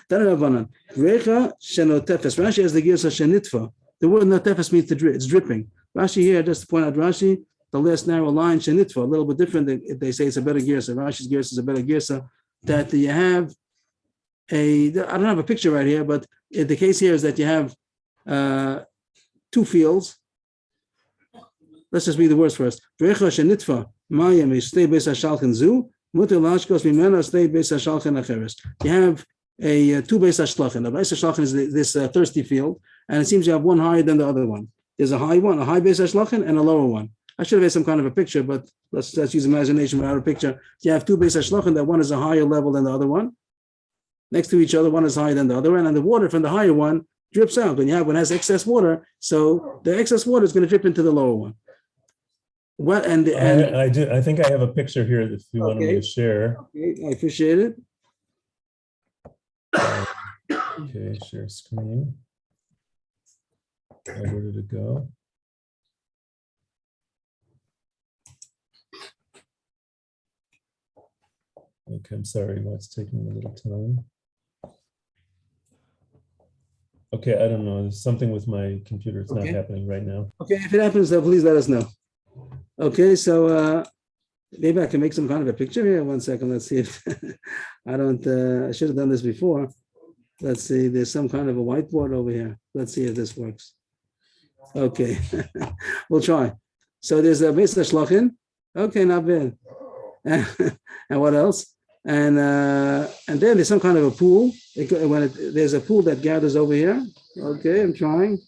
Tanu Rabbanan. Brecha shenotefes. Rashi has the girsa shenitfa. The word notefes means it's dripping. Rashi here, just to point out Rashi, the last narrow line shenitfa, a little bit different. They say it's a better girsa. Rashi's girsa is a better girsa. That you have I don't have a picture right here, but the case here is that you have 2 fields. Let's just read the words first. You have a 2 beis hashlachin. A beis hashlachin is this thirsty field, and it seems you have one higher than the other one. There's a high beis hashlachin, and a lower one. I should have had some kind of a picture, but let's use imagination without a picture. You have 2 beis hashlachin, that one is a higher level than the other one. Next to each other, one is higher than the other one, and the water from the higher one drips out. When you have one has excess water, so the excess water is going to drip into the lower one. What and I do. I think I have a picture here if you want me to share. Okay, I appreciate it. Okay, share screen. Where did it go? Okay, I'm sorry. It's taking a little time. Okay, I don't know. There's something with my computer. It's not happening right now. Okay, if it happens, please let us know. Okay, so maybe I can make some kind of a picture here. 1 second. Let's see if I should have done this before. Let's see. There's some kind of a whiteboard over here. Let's see if this works. Okay, we'll try. So there's a Beis Shlochin. Okay, not bad. And what else? And then there's some kind of a pool. There's a pool that gathers over here. Okay, I'm trying.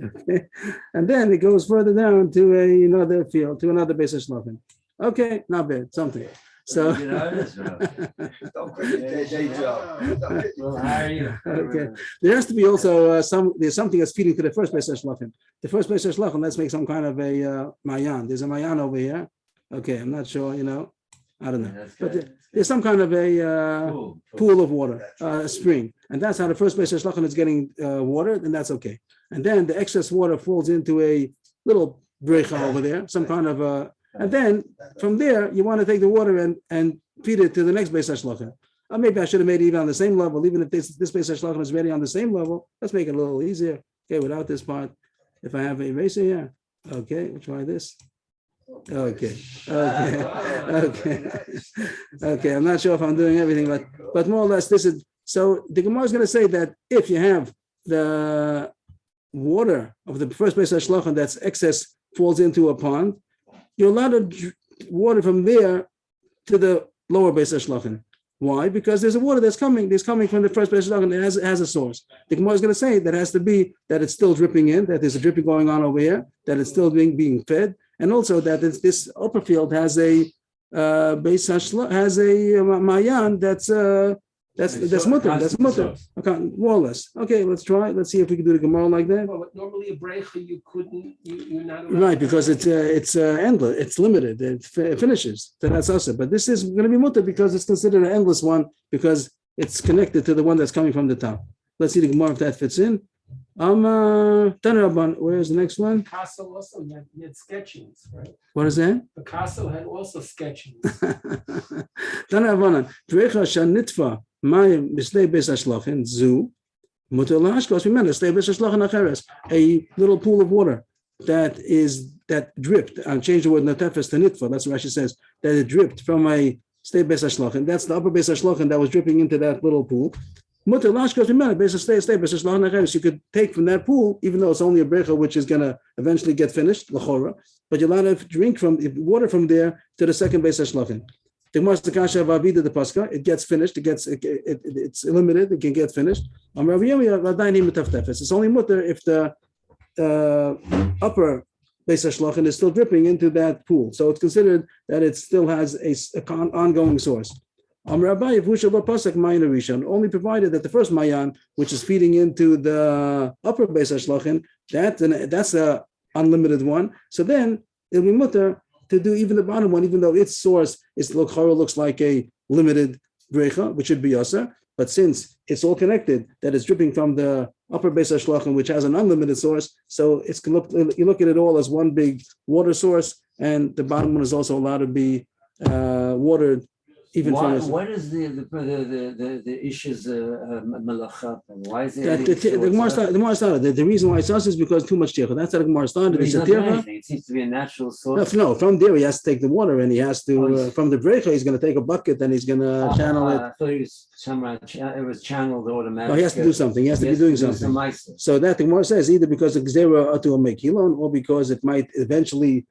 Okay. And then it goes further down to another field, to another Beis Shlochin. Okay, not bad, something. So Good artist, bro. Well, how are you? okay. There has to be also there's something that's feeding to the first Beis Shlochin. The first Beis Shlochin, let's make some kind of a mayan. There's a mayan over here. Okay, I'm not sure, I don't know. That's But good. there's some kind of a pool of water, a spring. And that's how the first Beis Shlochin is getting water, and that's okay. And then the excess water falls into a little brecha over there, some kind of a, and then from there, you want to take the water and feed it to the next Beis Shlochin. Or maybe I should have made it even on the same level, even if this Beis Shlochin is already on the same level. Let's make it a little easier. Okay, without this part, if I have a eraser here. Okay, we'll try this. Okay. I'm not sure if I'm doing everything, but more or less this is, so the Gemara is going to say that if you have the water of the first Beis Shlochin that's excess falls into a pond, you're allowed to water from there to the lower Beis Shlochin. Why? Because there's a water that's coming from the first Beis Shlochin. It has a source. The Gemara is going to say that has to be that it's still dripping in, that there's a dripping going on over here, that it's still being fed, and also that this upper field has a Beis Shlochin, has a mayan that's mutter. That's mutter. Okay, more or less. Okay, let's try. Let's see if we can do the Gemara like that. Well, but normally a brecha you couldn't, you're not allowed Right, to- because it's endless. It's limited. It finishes. So that's also. But this is going to be mutter because it's considered an endless one because it's connected to the one that's coming from the top. Let's see the Gemara if that fits in. Tanaraban. Where's the next one? Picasso also had sketchings, right? What is that? Picasso had also sketchings. Tanarabanan. Drecha shanitva mayim b'snei Beis Shlochin zu mutter la'ashkos remember shnei Beis Shlochin acheres, a little pool of water that dripped. I'll change the word natefes to nitva. That's what Rashi says, that it dripped from a shnei Beis Shlochin. That's the upper Beis Shlochin that was dripping into that little pool. Mutter la'ashkos remember Beis Shlochin acheres. You could take from that pool, even though it's only a brecha which is going to eventually get finished l'chora, but you're allowed to drink from water from there to the second Beis Shlochin. The Gemara the kasha of Avida the Pascha, it gets finished, it's limited, it can get finished. It's only mutter if the upper Beis Shlochin is still dripping into that pool. So it's considered that it still has a ongoing source. Only provided that the first mayan, which is feeding into the upper Beis Shlochin, that's a unlimited one. So then it'll be mutter to do even the bottom one, even though its source looks like a limited brecha, which should be yasser. But since it's all connected, that it's dripping from the upper Beis Shlochin, which has an unlimited source, so you look at it all as one big water source, and the bottom one is also allowed to be watered even from it. What is the issues malacha? Why is The it? Gemara started. The reason why it's us is because too much tircha. That's how the Gemara started. He's It's a not doing tircha. anything. It seems to be a natural source. No, from there he has to take the water, and he has to from the brecha. He's going to take a bucket, and he's going to channel it. I thought it was channeled automatically. No, he has to do something. He has to be doing something. So that the Gemara says either because the gzera to make kilon, or because it might eventually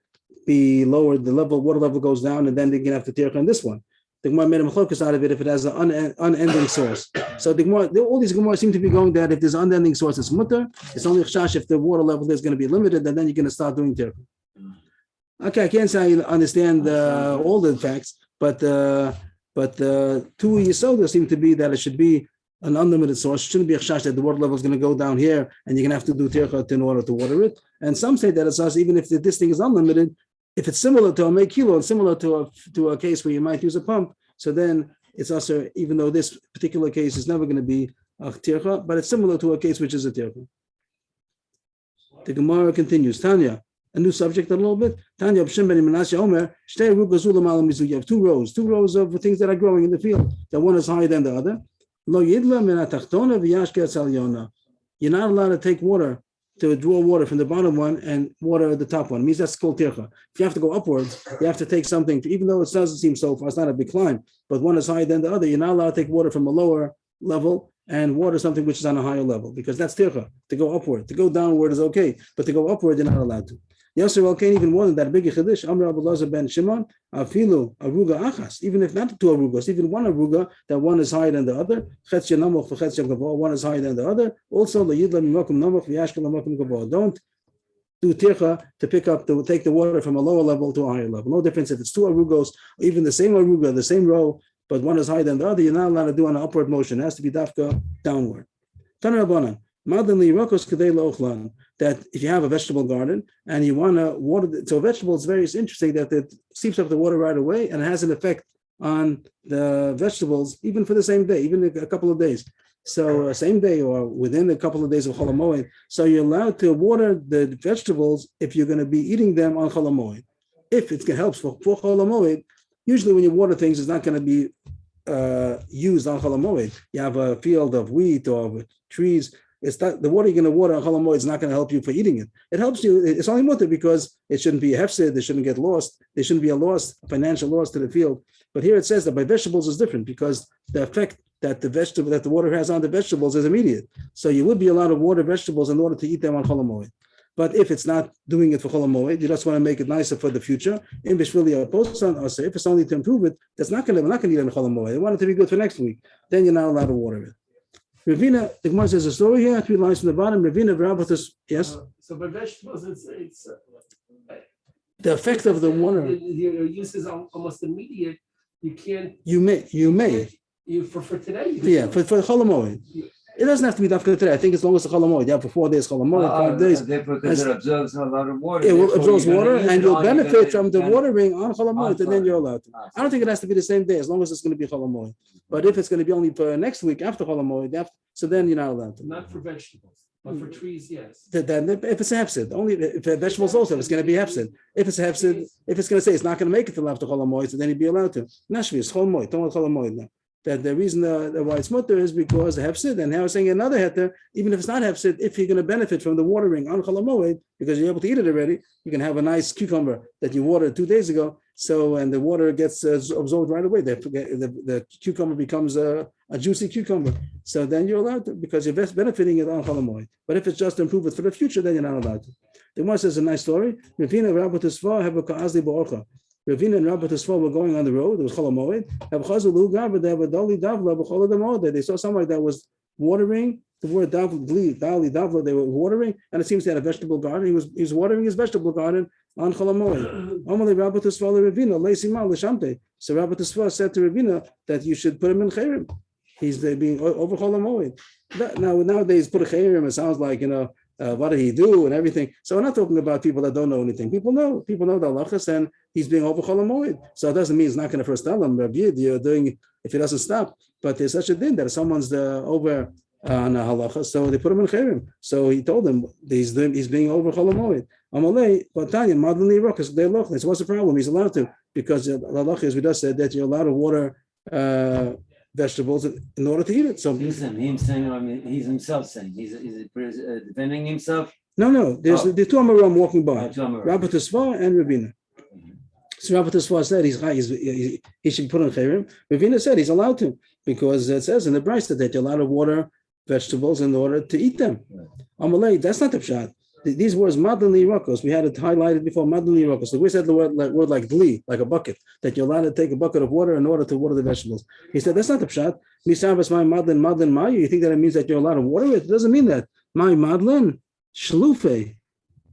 be lowered. The water level goes down, and then they're going to have to tircha on this one. The Gemara made a machlokas out of it if it has an unending source. So the Gemara, all these Gemara seem to be going that if there's an unending source, it's mutter. It's only chash if the water level is going to be limited, and then you're going to start doing tircha. Okay, I can't say I understand all the facts, but two yisodas seem to be that it should be an unlimited source. It shouldn't be a chash that the water level is going to go down here, and you're going to have to do tircha in order to water it. And some say that it's us, even if this thing is unlimited. If it's similar to a make kilo and similar to a case where you might use a pump, so then it's also, even though this particular case is never going to be a tircha, but it's similar to a case which is a tircha. The Gemara continues. Tanya, a new subject a little bit. Tanya, you have two rows of things that are growing in the field. That one is higher than the other. You're not allowed to take water, to draw water from the bottom one and water the top one. It means that's called tircha. If you have to go upwards, you have to take something, even though it doesn't seem so far, it's not a big climb, but one is higher than the other. You're not allowed to take water from a lower level and water something which is on a higher level, because that's tircha. To go upward, to go downward is okay, but to go upward, you're not allowed to. Yosef can't even more than that. Big chiddush. Amar Abu Lazar ben Shimon. Afilu aruga achas. Even if not two arugos, even one aruga, that one is higher than the other. Chetzia namoch v'chetzia gavor. One is higher than the other. Also the yidla mimakum namoch v'yashkel mimakum gavor. Don't do tircha to take the water from a lower level to a higher level. No difference if it's two arugos, or even the same aruga, the same row, but one is higher than the other. You're not allowed to do an upward motion. It has to be dafka downward. That if you have a vegetable garden and you want to water, so vegetables, very interesting that it seeps up the water right away and it has an effect on the vegetables, even for the same day, even a couple of days. So same day or within a couple of days of Chol HaMoed. So you're allowed to water the vegetables if you're going to be eating them on Chol HaMoed. If it helps for Chol HaMoed, usually when you water things, it's not going to be used on Chol HaMoed. You have a field of wheat or trees. It's not the water you're going to water on Chol HaMoed is not going to help you for eating it. It helps you. It's only mutter because it shouldn't be a hefsid. It shouldn't get lost. There shouldn't be a financial loss to the field. But here it says that by vegetables is different because the effect that the water has on the vegetables is immediate. So you would be allowed to water vegetables in order to eat them on Chol HaMoed. But if it's not doing it for Chol HaMoed, you just want to make it nicer for the future. In Bishvili or Posan, or say if it's only to improve it, we're not going to eat it on Chol HaMoed. They want it to be good for next week. Then you're not allowed to water it. Ravina, the Gemara says a story here, 3 lines from the bottom. Ravina, yes. So by vegetables, it's the effect of the water. Your use is almost immediate. You can't. You may. For today. Yeah, for Chol HaMoed. It doesn't have to be dafka today. I think as long as the Chol HaMoed, you have for 4 days Chol HaMoed, 5 days. Because it absorbs a lot of water. It will absorb water, and you'll benefit from the watering on Chol HaMoed, and then you're allowed to. I don't think it has to be the same day, as long as it's going to be Chol HaMoed. But if it's going to be only for next week after Chol HaMoed, so then you're not allowed to. Not for vegetables, but for trees, yes. Then if it's a hefsid, only if vegetables also, if it's going to be hefsid. If it's a hefsid, if it's going to say it's not going to make it till after Chol HaMoed, so then you'd be allowed to. Nashvi is Chol HaMoed. Don't want Chol HaMoed now. That the reason why it's mutter is because the hefsid, and now we're saying another heter, even if it's not hefsid, if you're going to benefit from the watering on Chol HaMoed, because you're able to eat it already, you can have a nice cucumber that you watered 2 days ago. So, and the water gets absorbed right away. The cucumber becomes a juicy cucumber. So then you're allowed to, because you're benefiting it on Chol HaMoed. But if it's just to improve it for the future, then you're not allowed to. The one says a nice story. Ravina Rabba Tisva have a ka'azli ba'orcha. Ravina and Rabba Tisva were going on the road. It was Chol HaMoed. They saw somebody that was watering. The word dali davla, they were watering, and it seems they had a vegetable garden. He was watering his vegetable garden on Chol HaMoed. Amalei Rabba Tisva Ravina leisima l'shamte. So Rabba Tisva said to Ravina that you should put him in chayrim. He's being over Chol HaMoed. Now nowadays, put a chayrim. It sounds like what did he do and everything. So we're not talking about people that don't know anything. People know the halachas, and he's being over Chol HaMoed. So it doesn't mean he's not going to first tell him, you're doing, if he doesn't stop. But there's such a thing that if someone's over on a halacha, so they put him in chayrim. So he told him he's being over Chol HaMoed. Amalei, Batanya, Madlani Rokas, they look. So what's the problem? He's allowed to, because the halacha, as we just said, that you're allowed to water vegetables in order to eat it. So he's saying, I mean, he's himself saying, he's defending himself. No. There's the two Amaram walking by, Rabba Tisva and Ravina. So Rabba Tisva said he should put on chayrim. Ravina said he's allowed to, because it says in the Brisa that you're allowed to water vegetables in order to eat them. Amalei, that's not the pshat. These words, madli rokos, we had it highlighted before, madli rokos. So we said the word like dli, like a bucket, that you're allowed to take a bucket of water in order to water the vegetables. He said, that's not the pshat. Misavas my madlin mayu. You think that it means that you're allowed to water it? It doesn't mean that. My madlin, shlufe.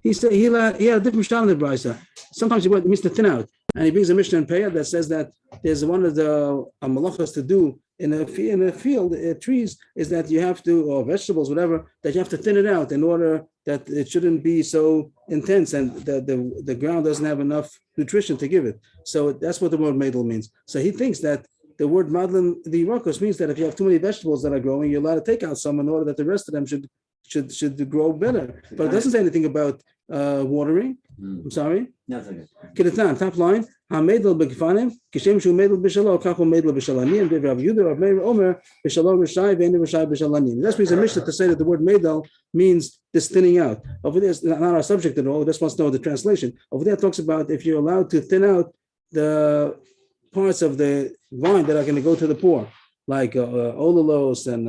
He said he had a different style in the Brisa. Sometimes he means to thin out. And he brings a Mishnah in Peah that says that there's one of the malachas to do in a field, trees, is that you have to, or vegetables, whatever, that you have to thin it out in order that it shouldn't be so intense and the ground doesn't have enough nutrition to give it. So that's what the word medel means. So he thinks that the word madlin the rokos means that if you have too many vegetables that are growing, you're allowed to take out some in order that the rest of them should grow better. But it doesn't say anything about watering. I'm sorry. Nothing. Katan, top line. Hamedel bekifanim, kishem shu medel b'shalom, kachu medel b'shalanim, Rav Yehuda, Rav Meir Omer, b'shalom rishai, ve'eni rishai b'shalanim. That's reason Mishnah to say that the word medel means this thinning out. Over there, it's not our subject at all. Just wants to know the translation. Over there, it talks about if you're allowed to thin out the parts of the vine that are going to go to the poor, like olalos and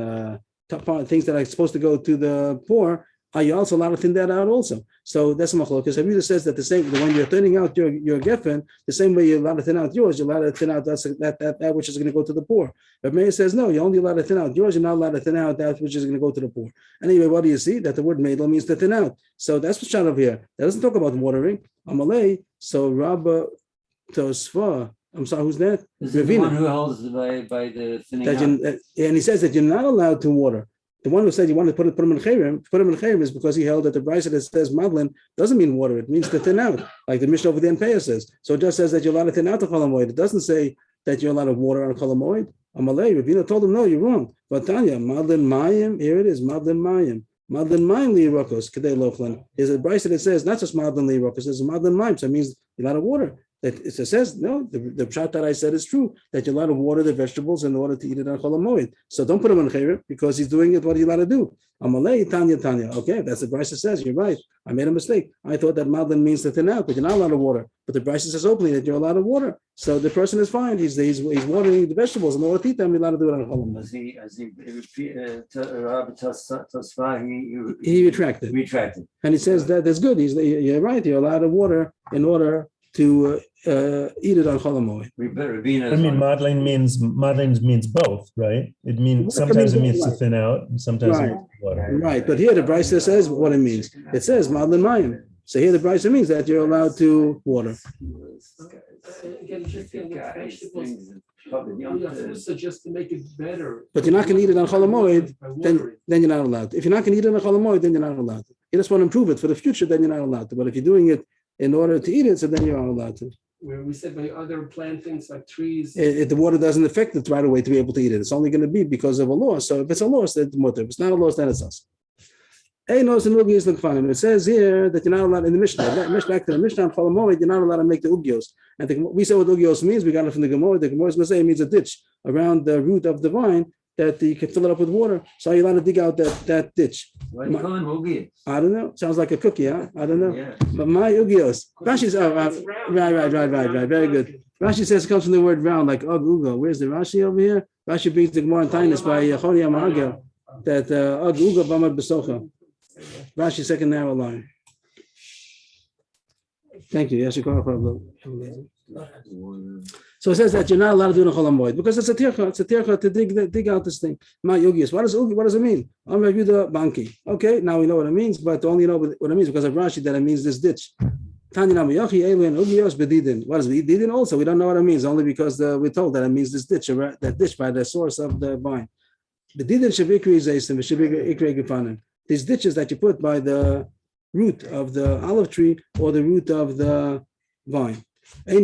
things that are supposed to go to the poor. are you also allowed to thin that out also? So that's a machlokas. Rabbi says that the same when you're thinning out your geffen, the same way you're allowed to thin out yours, you're allowed to thin out that which is going to go to the poor. But Meir says no, you're only allowed to thin out yours. You're not allowed to thin out that which is going to go to the poor. Anyway, what do you see? That the word meidel means to thin out. So that's what's shown over here. That doesn't talk about watering. Amalei. So Rabba Tosfa. I'm sorry, who's that? This is the one who holds by the thinning out. And he says that you're not allowed to water. The one who said you want to put him in chayrim is because he held that the brisa that says madlin doesn't mean water; it means to thin out, like the Mishnah over there in Peah says. So it just says that you're allowed to thin out the chol hamoed. It doesn't say that you're allowed to water on chol hamoed. Amalei, Ravina told him no, you're wrong. But Tanya, madlin mayim, here it is, madlin mayim. Madlin mayim liirokos kadei lochlan. There's a brisa that says not just madlin liirokos, there's a madlin mayim, so it means you're allowed to water. That it says no. The pshat that I said is true. That you're allowed to water the vegetables in order to eat it on chol hamoed. So don't put him on chayrim because he's doing it. What are you allowed to do? Amalei Tanya. Okay, that's the brisa says. You're right. I made a mistake. I thought that madlin means to thin out, but you're not allowed to water. But the brisa says openly that you're allowed to water. So the person is fine. He's watering the vegetables in order to eat them. You're allowed to do it on chol hamoed. He retracted. And he says that that's good. You're right. You're allowed to water in order to eat it on chol hamoed. I mean, modeling means both, right? It means sometimes it means to thin out, and sometimes it means water. Right, but here the brisa says what it means. It says modeling mayim. So here the brisa means that you're allowed to water. Again, just with vegetables, just to make it better. But you're not going to eat it on chol hamoed, then you're not allowed to. If you're not going to eat it on chol hamoed, then you're not allowed to. You just want to improve it for the future, then you're not allowed to. But if you're doing it in order to eat it, so then you are allowed to. Where we said by other plantings like trees. The water doesn't affect it right away to be able to eat it. It's only going to be because of a loss. So if it's a loss, then it's mutter. If it's not a loss, then it's us. It says here that you're not allowed in the Mishnah. Back to the Mishnah on chol hamoed, you're not allowed to make the ugyos. And we say what ugyos means. We got it from the Gemara. The Gemara is going to say it means a ditch around the root of the vine that you can fill it up with water. So you're allowed to dig out that ditch. Why do you call him ugi? I don't know. Sounds like a cookie, huh? I don't know. Yeah. But my ugios. Rashi's right. Very good. Rashi says it comes from the word round, like ugo. Where's the Rashi over here? Rashi brings the Gemara in Tainus by Choni Amagel that ugo b'amad b'socha. Rashi second narrow line. Thank you. Yes, you So it says that you're not allowed to do the chol hamoed because it's a tircha. It's a tircha to dig out this thing. My yogis. What does it mean? I'm review the banki. Okay, now we know what it means, but only know what it means because of Rashi that it means this ditch. Tanya namayachi elin ugios bedidin. What is bedidin? Also, we don't know what it means only because we're told that it means this ditch, that ditch by the source of the vine. Bedidin shavikri zaysim v'shavikri gefanim. These ditches that you put by the root of the olive tree or the root of the vine. That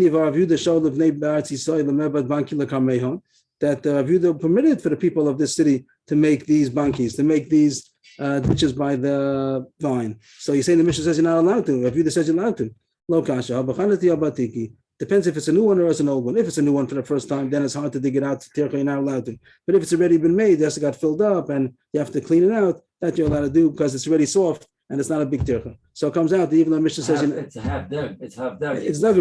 Ravuda permitted for the people of this city to make these bankis, to make these ditches by the vine. So you say the Mishnah says you're not allowed to. Ravuda says you're allowed to. Depends if it's a new one or it's an old one. If it's a new one for the first time, then it's hard to dig it out. You're not allowed to. But if it's already been made, it got filled up, and you have to clean it out. That you're allowed to do because it's already soft and it's not a big tircha. So it comes out that even though Mishnah says it's half dug. It's half dug. It's dug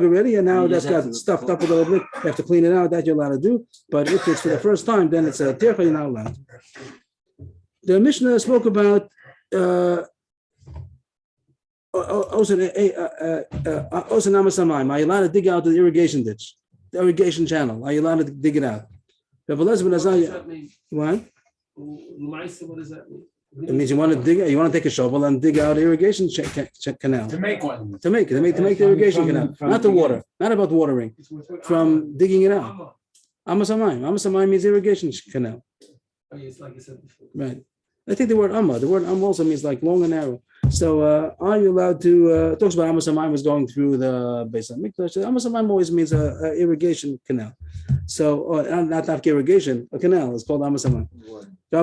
already, and now that's got stuffed up a little bit. You have to clean it out. That you're allowed to do. But if it's for the first time, then it's a tircha. You're not allowed. The Mishnah spoke about Osan Amasamayim. Are you allowed to dig out the irrigation ditch, the irrigation channel? Are you allowed to dig it out? What does that mean? What? What does that mean? It means you want to take a shovel and dig out irrigation canal. To make one. To make the irrigation canal, not the water, not about watering, from digging it out. Amasamayim means irrigation canal. Oh, yes, like I said before. Right. I think the word amma also means like long and narrow. So are you allowed to, talks about Amasamayim was going through the Beis HaMikdash. Amasamayim always means a irrigation canal. So not irrigation, a canal. It's called Amasamayim. So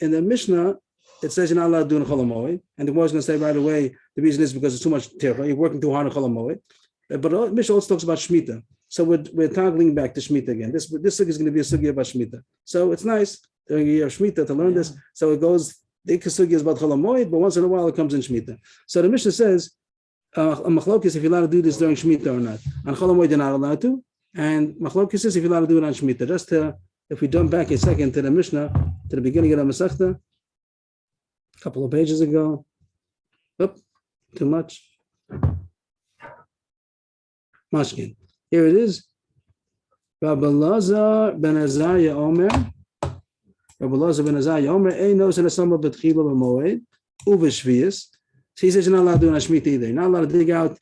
in the Mishnah, it says you're not allowed to do in chol hamoed, and the Gemara is going to say right away the reason is because it's too much tircha. You're working too hard in chol hamoed. But Mishnah also talks about shmita. So we're toggling back to shmita again. This sugya is going to be a sugya about shmita. So it's nice during a year of shmita to learn this. So it goes. The sugya is about chol hamoed, but once in a while it comes in shmita. So the Mishnah says a machlokes if you're allowed to do this during shmita or not. On chol hamoed you're not allowed to, and machlokes is if you're allowed to do it on shmita. Just if we jump back a second to the Mishnah, to the beginning of the Masechta, couple of pages ago. Oop, too much. Mashkin. Here it is. Rabbi Lazar ben Azariah Omer. Rabbi Lazar ben Azariah Omer. Ein knows in a summer betchila b'moed uveshvius. So he says you're not allowed to do it on Shemitah either. You're not allowed to dig out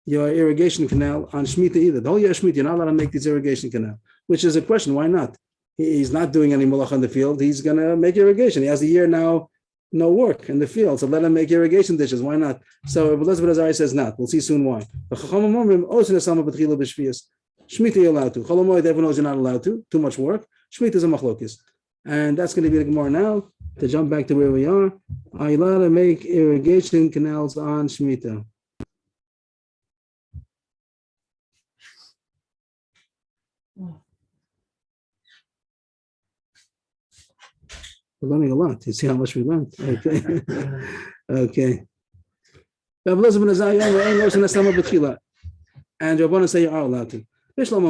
your irrigation canal on Shemitah either. The whole year of Shemitah, you're not allowed to make this irrigation canal, which is a question. Why not? He's not doing any mulach on the field. He's going to make irrigation. He has a year now, no work in the field. So let him make irrigation dishes. Why not? So Elizabeth Azari says not. We'll see soon why. Shemitah you're allowed to. Chol Hamoed, everyone knows you're not allowed to. Too much work. Shemitah is a machlokis. And that's going to be the Gemara now. To jump back to where we are. Are you allowed to make irrigation canals on Shemitah? We're learning a lot. You see how much we learned. Okay. Okay. And Rabbanan say you are allowed to. On Chol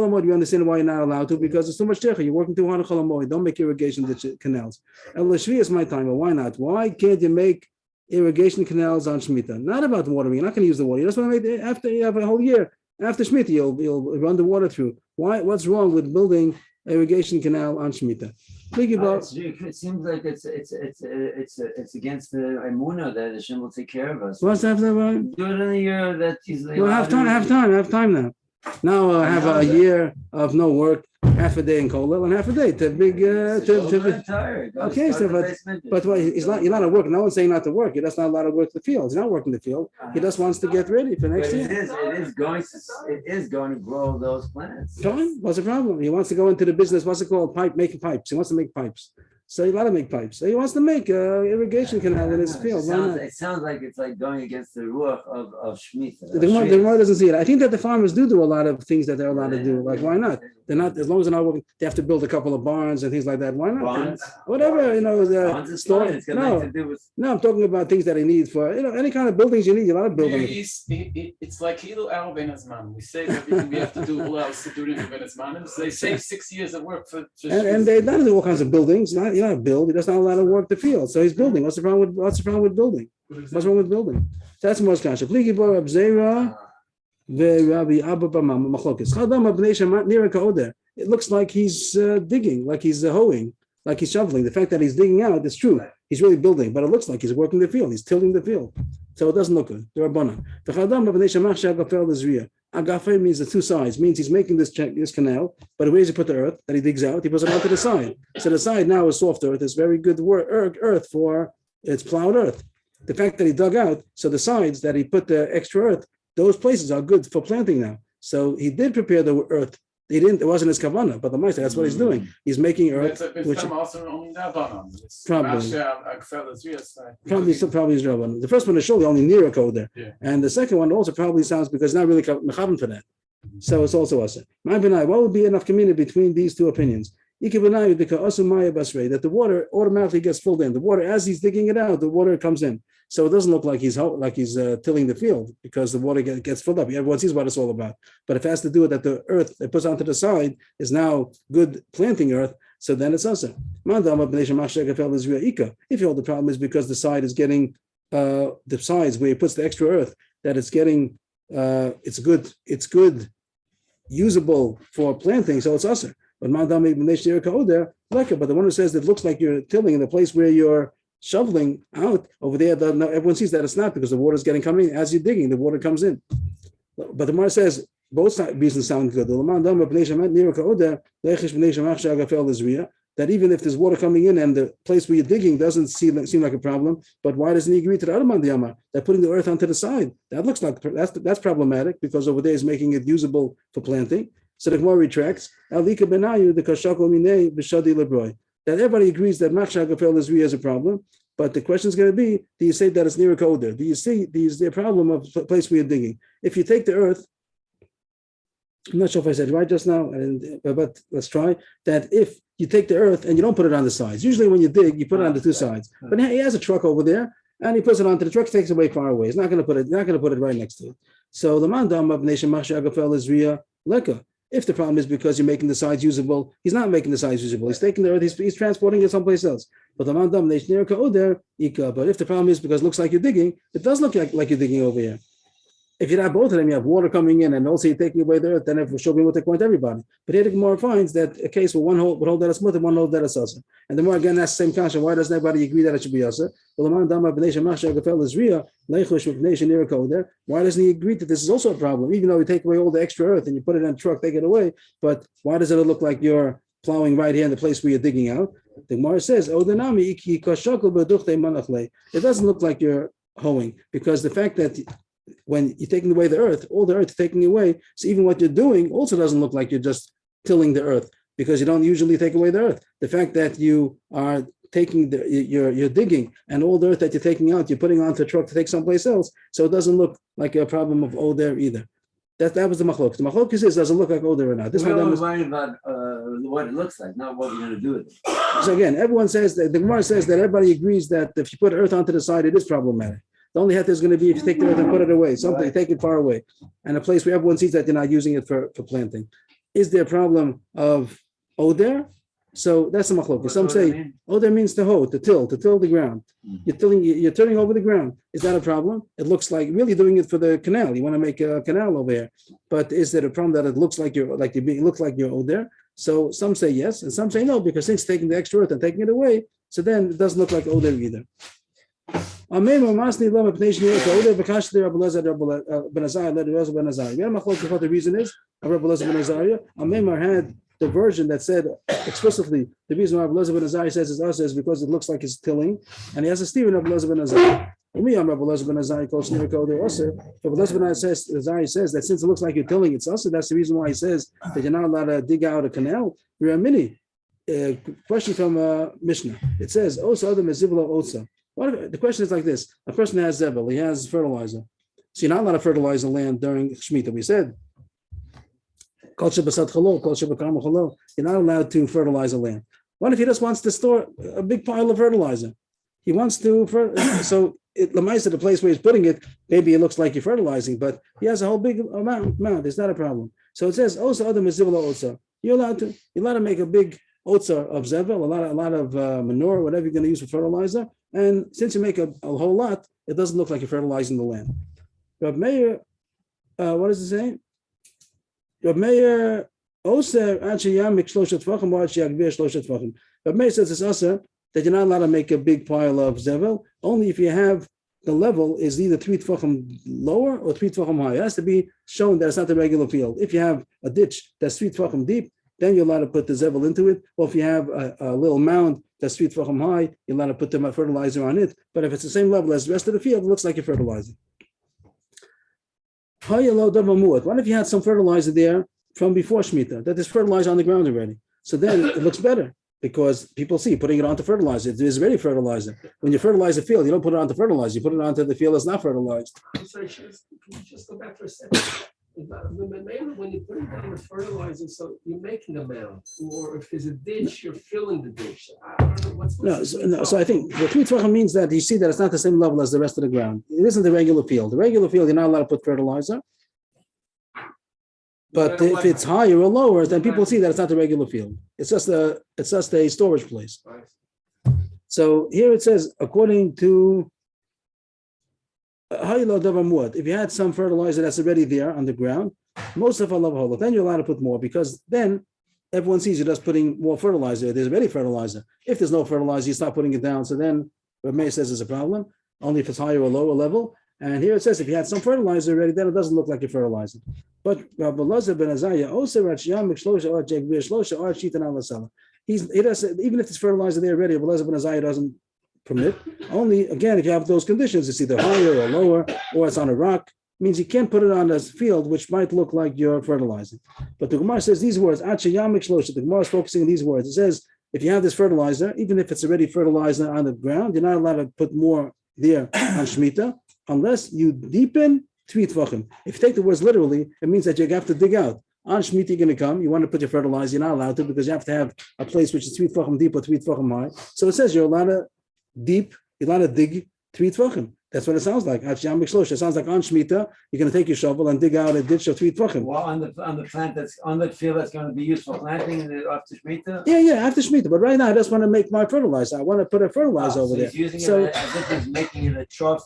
Hamoed, we understand why you're not allowed to, because it's too much techa. You're working too hard on Chol Hamoed. Don't make irrigation canals. El Shvi is my time, but why not? Why can't you make irrigation canals on Shemitah? Not about watering. You're not going to use the water. You just want to make it after you have a whole year. After Shemitah, you'll run the water through. Why? What's wrong with building irrigation canal on Shemitah? It seems like it's against the Emunah that Hashem will take care of us. What's that? Do it in a year that he's. Well, I have time now. Now I have a year of no work, half a day in Kollel and half a day to big. Tired. Okay, so but what, he's not. You're not at work. No one's saying not to work. He does not allowed to work the field. He's not working the field. He just wants to get ready for next year. It is going to grow those plants. Fine. What's the problem? He wants to go into the business. What's it called? Making pipes. He wants to make pipes. So he's allowed to make pipes. So he wants to make irrigation canal in his field. It sounds like it's like going against the ruach of Shemitah. The Gemara doesn't see it. I think that the farmers do a lot of things that they're allowed to do. Like, why not? They're not, as long as they're not working, they have to build a couple of barns and things like that. Why not? Barns? Whatever, Barns is fine. It's got nothing to do with. No, I'm talking about things that they need for, any kind of buildings you need. You're allowed to build them. It's like Hilo Al Ben Azman. We save everything we have to do, all else to do in Ben Azman. So they save 6 years of work for just. And they not do all kinds of buildings. You're not build. He doesn't allow to work the field. So he's building. What's the problem with building? What's wrong with building? That's most kasha. Pligi bar Abzera veRabbi Abba Bamam Machlokes. Chadam Abnei Shemat Nira Kaoder. It looks like he's digging, like he's hoeing, like he's shoveling. The fact that he's digging out is true. He's really building, but it looks like he's working the field. He's tilling the field. So it doesn't look good. The Rabbanan. The Chadam Abnei Shemat Shagafel Lezriya. Agafe means the two sides. Means he's making this canal, but where does he put the earth that he digs out? He puts it onto the side. So the side now is soft earth. It's very good earth for it's plowed earth. The fact that he dug out, so the sides that he put the extra earth, those places are good for planting now. So he did prepare the earth. He didn't. It wasn't his kavanah, but the Meister, that's what he's doing. He's making earth. Which probably is Rabbanan. The first one is surely only near a code there, and the second one also probably sounds because it's not really mechavan for that. So it's also us. My benai, what would be enough community between these two opinions? That the water automatically gets filled in. The water, as he's digging it out, the water comes in. So it doesn't look like he's tilling the field because the water gets filled up. Everyone sees what it's all about. But if it has to do with that the earth it puts onto the side is now good planting earth, so then it's also. If you hold the problem is because the side is getting the sides where he puts the extra earth, that it's getting it's good usable for planting, so it's usher. But the one who says that it looks like you're tilling in the place where you're shoveling out over there, everyone sees that it's not because the water is coming in. As you're digging, the water comes in. But the Gemara says both reasons sound good. That even if there's water coming in and the place where you're digging doesn't seem like a problem, but why doesn't he agree to the Adaman Diyama? That putting the earth onto the side, that looks like that's problematic because over there is making it usable for planting. So the Gemara retracts, that everybody agrees that Machshah Gafel Lezriya is a problem, but the question is going to be, do you say that it's near a coder? Do you see the problem of the place where you're digging? If you take the earth, I'm not sure if I said right just now, but let's try that. If you take the earth and you don't put it on the sides, usually when you dig, you put it on the two sides. But he has a truck over there, and he puts it onto the truck, takes it away far away. He's not going to put it right next to it. So the mandam of Nation Machshah Gafel Lezriya Leka. If the problem is because you're making the sides usable, he's not making the sides usable. He's taking the earth, he's transporting it someplace else. But if the problem is because it looks like you're digging, it does look like you're digging over here. If you have both of them, you have water coming in and also you're taking away the earth, then if Shogim will take point everybody. But here the Gemara finds that a case where one would hold that as mutter, one hold that as asa. And the more again that's the same question, why doesn't everybody agree that it should be asa? Well, why doesn't he agree that this is also a problem? Even though you take away all the extra earth and you put it in a truck, take it away, but why does it look like you're plowing right here in the place where you're digging out? The Gemara says, it doesn't look like you're hoeing, because the fact that when you're taking away the earth, all the earth taking away, so even what you're doing also doesn't look like you're just tilling the earth, because you don't usually take away the earth. The fact that you are taking you're digging, and all the earth that you're taking out, you're putting onto a truck to take someplace else, so it doesn't look like a problem of there either. That was the machlok. The machlok is, does it look like there or not? This We're one only worried about what it looks like, not what you're going to do with it. So again, everyone says that the Gemara says that everybody agrees that if you put earth onto the side, it is problematic. The only hat is going to be if you take the earth and put it away, something, Right. take it far away, and a place where everyone sees that you're not using it for planting. Is there a problem of there? So that's the machlok. Some say there means to hoe, to till the ground. You're turning over the ground. Is that a problem? It looks like really doing it for the canal. You want to make a canal over here, but is there a problem that it looks like you're there? So some say yes, and some say no, because since taking the extra earth and taking it away, so then it doesn't look like there either. We had a machlok what the reason is. Rabbi Elazar ben Azariah. Amemar had the version that said explicitly the reason why Rabbi Elazar ben Azariah says it's us is because it looks like it's tilling, and he has a Stephen of Rabbi Elazar ben Azariah. Rabbi Elazar ben Azariah calls near Koder also. Rabbi Elazar ben Azariah says that since it looks like you're tilling, it's us. That's the reason why he says that you're not allowed to dig out a canal. We're a mini question from Mishnah. It says also Adam is zivla osa. The question is like this: a person has zevel, he has fertilizer. So you're not allowed to fertilize the land during Shemitah. We said you're not allowed to fertilize the land. What if he just wants to store a big pile of fertilizer? He wants to, so the place where he's putting it, maybe it looks like you're fertilizing, but he has a whole big amount. It's not a problem. So it says also Adam is zivla osa. You're allowed to make a big otza of zevel, a lot of manure, whatever you're going to use for fertilizer. And since you make a whole lot, it doesn't look like you're fertilizing the land. Reb Meir, what does it say? Reb Meir oser yamik shloshet tvachim or yagvir shloshet tvachim. Reb Meir says it's also that you're not allowed to make a big pile of zevel, only if you have the level is either 3 tvachim lower or 3 tvachim high. It has to be shown that it's not the regular field. If you have a ditch that's 3 tvachim deep, then you're allowed to put the zevel into it. Or if you have a little mound that's 3 tvachim high, you're allowed to put the fertilizer on it. But if it's the same level as the rest of the field, it looks like you're fertilizing. What if you had some fertilizer there from before Shemitah that is fertilizer on the ground already? So then it looks better because people see putting it onto fertilizer. It is already fertilizer. When you fertilize a field, you don't put it onto fertilizer. You put it onto the field that's not fertilized. Sorry, can you just go back for a second? When you're putting down the fertilizer, so you're making a mound, or if there's a ditch, you're filling the ditch. I don't know what's So I think the 3 tvachim means that you see that it's not the same level as the rest of the ground. It isn't the regular field. The regular field, you're not allowed to put fertilizer. But if it's higher or lower, then people see that it's not the regular field. It's just a storage place. So here it says, according to if you had some fertilizer that's already there on the ground, most of Allah, then you're allowed to put more, because then everyone sees you're just putting more fertilizer. There's already fertilizer. If there's no fertilizer, you start putting it down. So then Rabbi Meir says there's a problem, only if it's higher or lower level. And here it says if you had some fertilizer already, then it doesn't look like you're fertilizing. But Rabbi Elazar ben Azariah also he does, even if it's fertilizer there already, Rabbi Elazar ben Azariah doesn't permit. Only again, if you have those conditions, it's either higher or lower, or it's on a rock, means you can't put it on a field which might look like you're fertilizing. But the Gemara says these words, the Gemara is focusing on these words. It says if you have this fertilizer, even if it's already fertilizer on the ground, you're not allowed to put more there on Shemitah unless you deepen 3 tvachim. If you take the words literally, it means that you have to dig out. On Shemitah, you're going to come, you want to put your fertilizer, you're not allowed to, because you have to have a place which is 3 tvachim deep or 3 tvachim high. So it says you're allowed to dig 3 tvachim. That's what it sounds like. It sounds like on Shemitah, you're going to take your shovel and dig out a ditch of 3 tvachim. Well, on the plant on the field that's going to be used for planting after Shemitah. Yeah, after Shemitah. But right now, I just want to make my fertilizer. I want to put a fertilizer over so there. He's using So, it as if he's making it a trough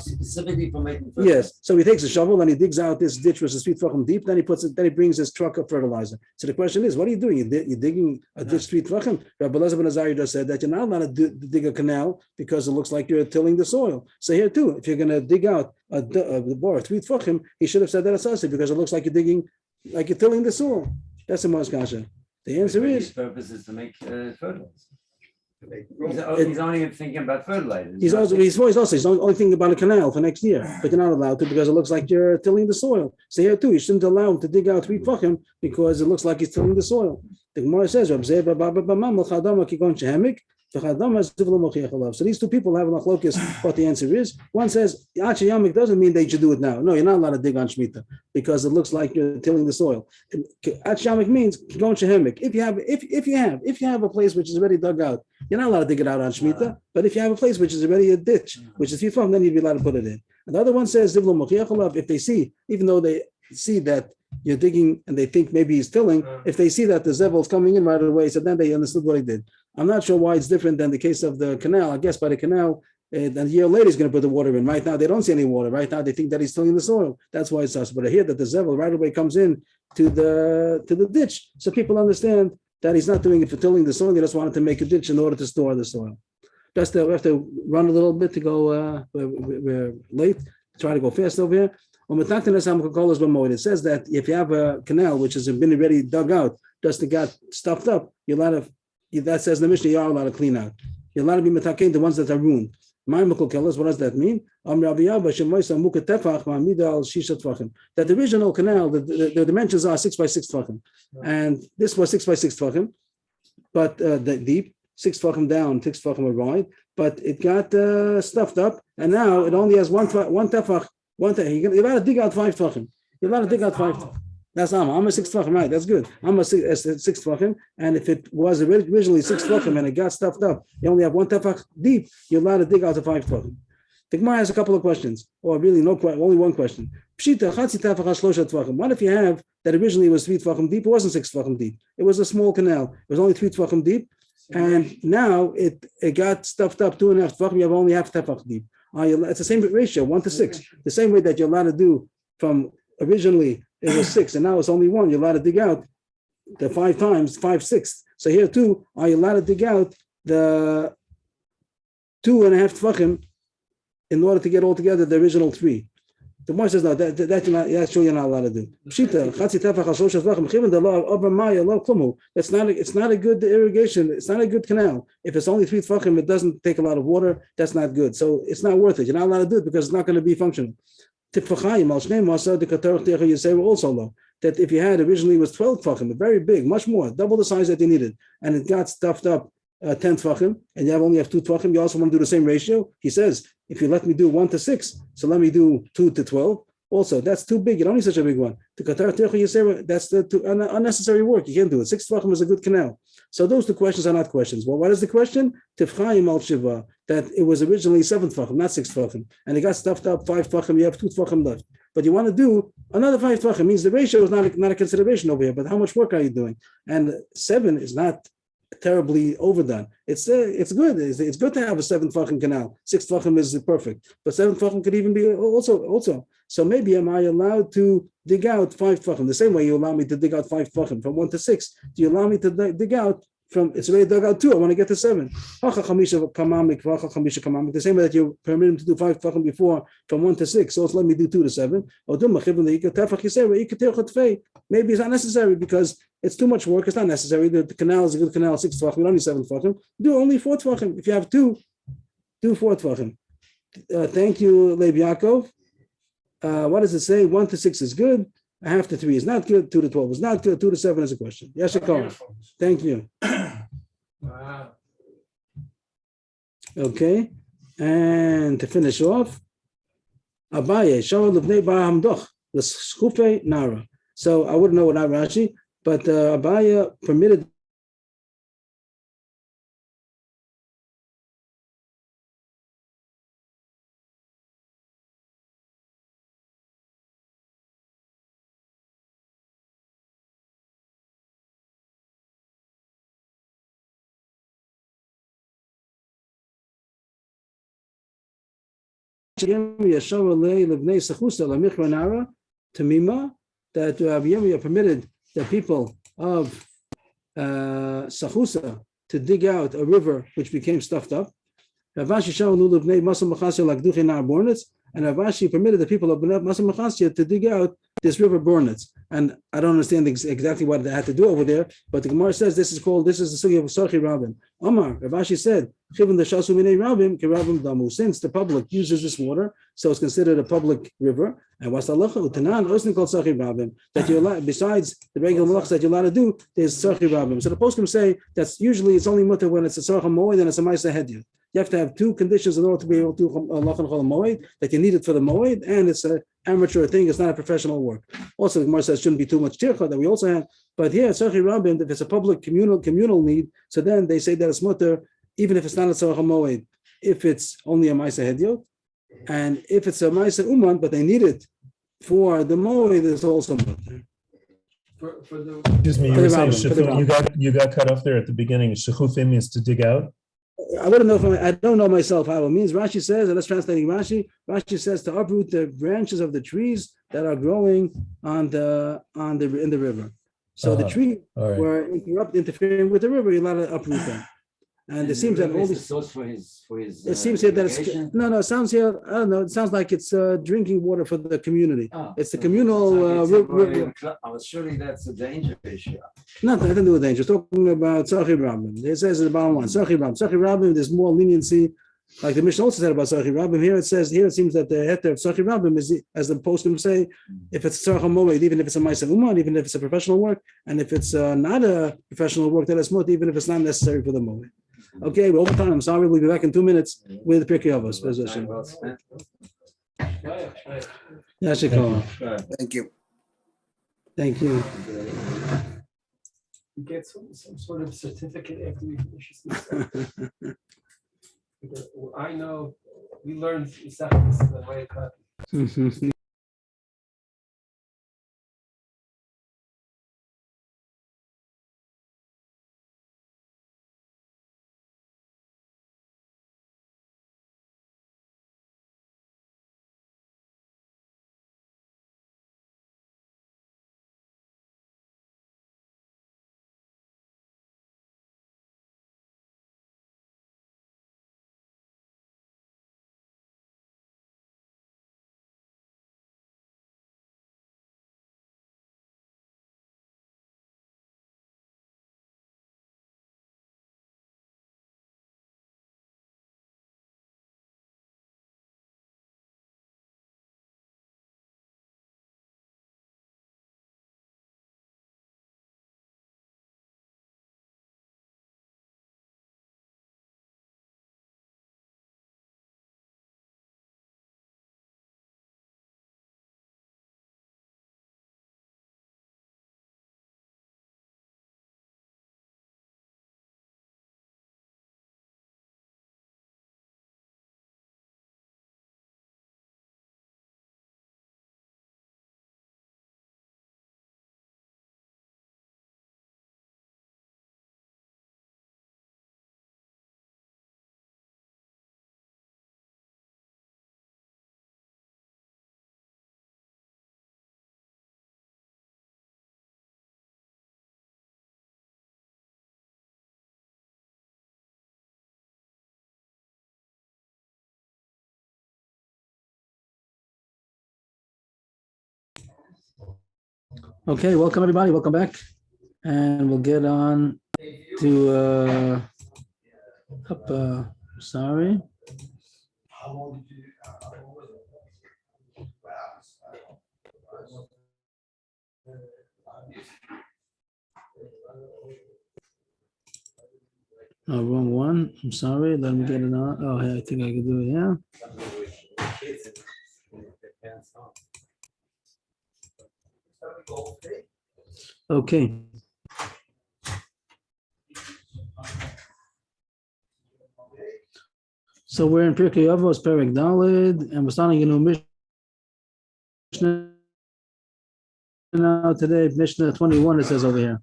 specifically for making fertilizer. yes. So he takes a shovel and he digs out this ditch which is 3 tvachim deep. Then he brings his truck of fertilizer. So the question is, what are you doing? You're digging a ditch 3 tvachim. Rabbi Elazar ben Azariah just said that you're not allowed to dig a canal because it looks like you're tilling the soil. So here too, if you're going to dig out the bore 3 tvachim, he should have said that associate because it looks like you're digging, like you're tilling the soil. That's the most kasha. The answer But is his purpose is to make fertilizer. He's only thinking about fertilizer. he's only thinking about a canal for next year, but you're not allowed to because it looks like you're tilling the soil. So here too, you shouldn't allow him to dig out 3 tvachim because it looks like he's tilling the soil. The Gemara says, so these two people have a machlokas what the answer is. One says, Achi Yamik doesn't mean they should do it now. No, you're not allowed to dig on Shemitah because it looks like you're tilling the soil. Achi Yamik means Kigon Shehemik. If you have a place which is already dug out, you're not allowed to dig it out on Shemitah. But if you have a place which is already a ditch, which is Fifam, then you'd be allowed to put it in. And the other one says, if they see, even though they see that you're digging and they think maybe he's tilling, if they see that the zevel's coming in right away, so then they understood what he did. I'm not sure why it's different than the case of the canal. I guess by the canal, and a year later he's going to put the water in. Right now they don't see any water. Right now they think that he's tilling the soil. That's why it's us. But I hear that the zevel right away comes in to the ditch, so people understand that he's not doing it for tilling the soil. He just wanted to make a ditch in order to store the soil. We have to run a little bit to go. We're late. Try to go fast over here. It says that if you have a canal which has been already dug out, just to got stuffed up, you're allowed to. That says in the Mishnah, you are allowed to clean out. You're allowed to be metakein the ones that are ruined. What does that mean? That the original canal, the dimensions are 6 by 6 tvachim, and this was 6 by 6 tvachim, but the deep 6 tvachim down, 6 tvachim wide, but it got stuffed up, and now it only has one tefach. You're allowed to dig out 5 tvachim. You're allowed to dig out 5. That's I'm a 6 tvachim, right? That's good. I'm a 6 tvachim, and if it was originally 6 tvachim and it got stuffed up, you only have 1 tefach deep. You're allowed to dig out to 5 tvachim. The Gemara has a couple of questions, or really only one question. What if you have that originally was 3 tvachim deep? It wasn't 6 tvachim deep. It was a small canal. It was only 3 tvachim deep, and now it got stuffed up 2.5 tvachim. You have only half tefach deep. It's the same ratio, 1 to 6. The same way that you're allowed to do from originally it was 6 and now it's only 1. You're allowed to dig out the 5 times 5/6. So here too, are you allowed to dig out the 2.5 tvachim in order to get all together the original 3? The Gemara says no. That's you're not allowed to do. It's not a good irrigation. It's not a good canal. If it's only 3 tvachim, it doesn't take a lot of water. That's not good. So it's not worth it. You're not allowed to do it because it's not going to be functional. Also low. That if you had originally was 12 tvachim, very big, much more, double the size that you needed, and it got stuffed up 10 tvachim, and you only have 2 tvachim, you also want to do the same ratio. He says, if you let me do 1 to 6, so let me do 2 to 12. Also, that's too big. You don't need such a big one. That's the unnecessary work. You can't do it. 6 tvachim is a good canal. So those 2 questions are not questions. Well, what is the question? Tifchayim al shiva, that it was originally 7 tvachim, not 6 tvachim, and it got stuffed up 5 tvachim. You have 2 tvachim left, but you want to do another 5 tvachim. Means the ratio is not a consideration over here. But how much work are you doing? And 7 is not terribly overdone. It's good. It's good to have a 7 tvachim canal. 6 tvachim is perfect, but 7 tvachim could even be also. So maybe am I allowed to dig out 5 tvachim the same way you allow me to dig out 5 tvachim from 1 to 6? Do you allow me to dig out from? It's already dug out 2. I want to get to 7. The same way that you permit him to do 5 tvachim before from 1 to 6. So it's let me do 2 to 7. Maybe it's not necessary because it's too much work. It's not necessary. The canal is a good canal, 6 tvachim. We don't need 7 tvachim. Do only 4 tvachim. If you have 2, do 4 tvachim. Thank you, Leib Yaakov. What does it say? 1 to 6 is good. 1/2 to 3 is not good. 2 to 12 is not good. 2 to 7 is a question. Yes, thank you. Wow. Okay, and to finish off, Abaye Shawal Levnei Ba'amdoch l'schufe Nara. So I wouldn't know what Rashi, but Abaye permitted that Rabbi Yirmiyah permitted the people of Sachusa to dig out a river which became stuffed up. And Rav Ashi permitted the people of Masam Machasya to dig out this river Bornitz. And I don't understand exactly what they had to do over there, but the Gemara says this is the sugya of Sarchi Rabim. Amar, Rav Ashi said, since the public uses this water, so it's considered a public river. And what's the halacha? Utanan osni called Sarchi Rabim, that you're allowed, besides the regular malachas that you're allowed to do, there's Sarchi Rabim. So the poskim say that's usually it's only mutter when it's a Sarcha Moed and it's a Maisa Hedya. You have to have two conditions in order to be able to lachan chol moed, that you need it for the moed, and it's an amateur thing. It's not a professional work. Also, the Gemara says shouldn't be too much tircha that we also have. But here, tzarchi rabim, if it's a public communal need, so then they say that it's mutter, even if it's not a tzarcha moed, if it's only a ma'isa hedyot, and if it's a ma'isa uman, but they need it for the moed, it's also mutter. Excuse me, you were saying shechut, you got cut off there at the beginning. Shechuthim means to dig out. I wouldn't know I don't know myself how it means. Rashi says, and let's translate Rashi. Rashi says to uproot the branches of the trees that are growing in the river. So the trees were interfering with the river. You're allowed to uproot them. And it seems that all these source for his it seems here that it's no. It sounds here. I don't know. It sounds like it's drinking water for the community. It's the communal. Surely that's a danger issue. Nothing to do with danger. It's talking about Tzarchi Rabim. It says in the bottom line, Tzarchi Rabim. There's more leniency, like the Mishnah also said about Tzarchi Rabim. Here it says. Here it seems that the heter of Tzarchi Rabim is, as the poskim say, if it's Tzarcha Moed, even if it's a Ma'aseh Uman, even if it's a professional work, and if it's not a professional work, then it's mut, even if it's not necessary for the Moed. Okay, we're over time. I'm sorry. We'll be back in 2 minutes with Pirkei Avos position. Thank you. Thank you. We get some sort of certificate after we finish this. I know we learned Isachas the way katan. Okay, welcome everybody. Welcome back, and we'll get on to sorry. Oh, wrong one. I'm sorry. Let me get it on. Oh, I think I can do it. Yeah. Okay. So we're in Pirkei Avos, Perek Daled, and we're starting a new Mishnah now today. Mishnah 21, it says over here.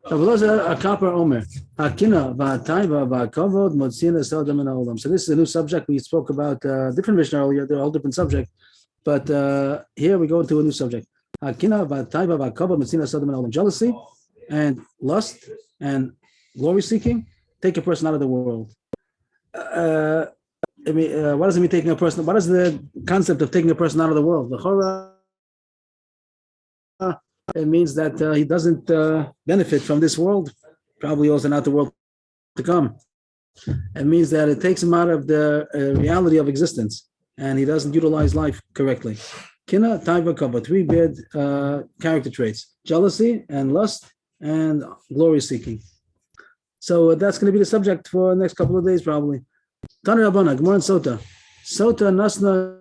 So this is a new subject. We spoke about different Mishnah earlier. They're all different subject, but here we go into a new subject. Jealousy and lust and glory seeking take a person out of the world. What does it mean taking a person? What is the concept of taking a person out of the world? It means that he doesn't benefit from this world, probably also not the world to come. It means that it takes him out of the reality of existence, and he doesn't utilize life correctly. Kina, taiva, kava, three bad character traits: jealousy and lust and glory seeking. So that's going to be the subject for the next couple of days, probably. Tana Rabbana, Gemara and Sota. Sota nasna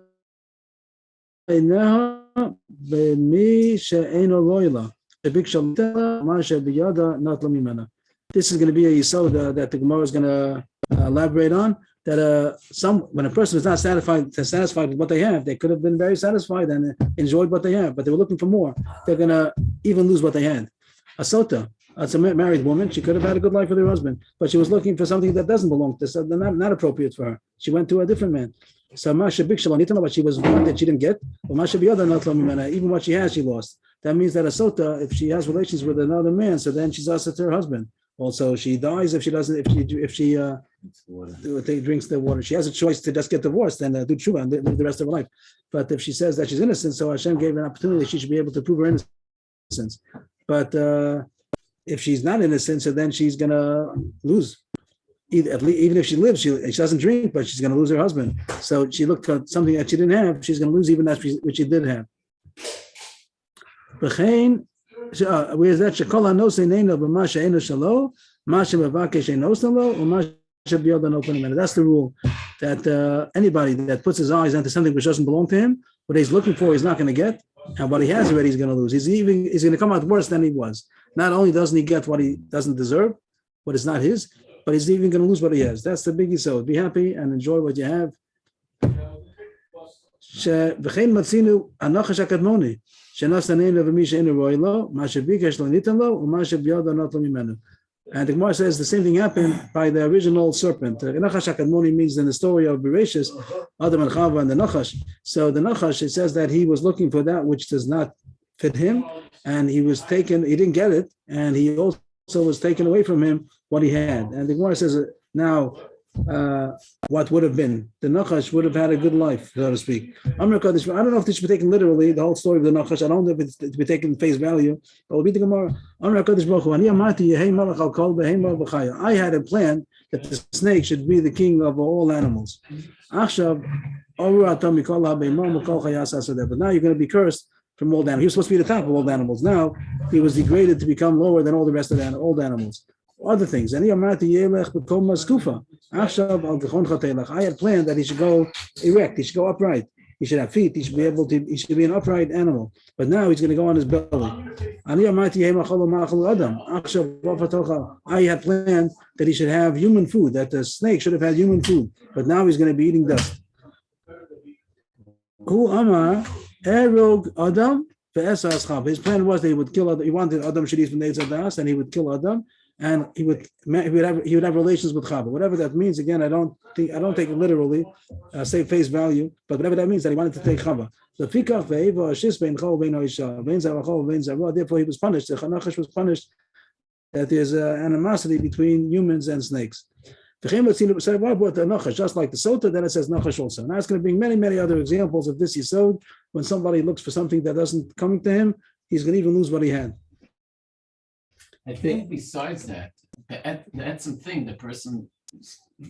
b'mi she'eno roila. This is going to be a yisod that the Gemara is going to elaborate on. That when a person is not satisfied with what they have, they could have been very satisfied and enjoyed what they have, but they were looking for more. They're going to even lose what they had. A sota, it's a married woman. She could have had a good life with her husband, but she was looking for something that doesn't belong to her, not appropriate for her. She went to a different man. So Masha Bikshalon, but she was one that she didn't get. But Masha Biyada not even what she has, she lost. That means that a sota, if she has relations with another man, so then she's also to her husband. Also, she dies if she doesn't. If she drinks the water, she has a choice to just get divorced and do tshuva and live the rest of her life. But if she says that she's innocent, so Hashem gave her an opportunity, she should be able to prove her innocence. But if she's not innocent, so then she's gonna lose. Even if she lives, she doesn't drink, but she's gonna lose her husband. So she looked at something that she didn't have. She's gonna lose even that which she did have. Whereas that shekola no say neina b'masha eno shalo, masha mevakesh eno shalo, or masha b'yodan open. That's the rule. That anybody that puts his eyes into something which doesn't belong to him, what he's looking for, he's not going to get, and what he has already, he's going to lose. He's going to come out worse than he was. Not only doesn't he get what he doesn't deserve, what is not his, but he's even going to lose what he has. That's the biggie. So be happy and enjoy what you have. And the Gemara says the same thing happened by the original serpent. Nachash HaKadmoni means in the story of Bereshis, Adam and Chava and the Nachash. So the Nachash, it says that he was looking for that which does not fit him, and he didn't get it, and he also was taken away from him what he had. And the Gemara says now, what would have been the Nachash would have had a good life, so to speak. I don't know if this should be taken literally, the whole story of the Nachash. I don't know if it's to be taken face value, but we'll be the Gemara. I had a plan that the snake should be the king of all animals. But now you're going to be cursed from all animals. He was supposed to be the top of all animals. Now he was degraded to become lower than all the rest of all animals. Other things. I had planned that he should go erect, he should go upright, he should have feet, he should be an upright animal. But now he's going to go on his belly. I had planned that he should have human food, that the snake should have had human food, but now he's going to be eating dust. Who Amar Erog Adam? His plan was that he would kill Adam. He wanted Adam should eat from the Eitz and he would kill Adam. And he would have relations with Chava, whatever that means. Again, I don't take it literally, say face value, but whatever that means, that he wanted to take Chava. Therefore, he was punished. The Chanachash was punished that there's animosity between humans and snakes. Just like the Sota, then it says Nachash also. Now it's going to bring many, many other examples of this Yisod. When somebody looks for something that doesn't come to him, he's going to even lose what he had. I think besides that, that's something the person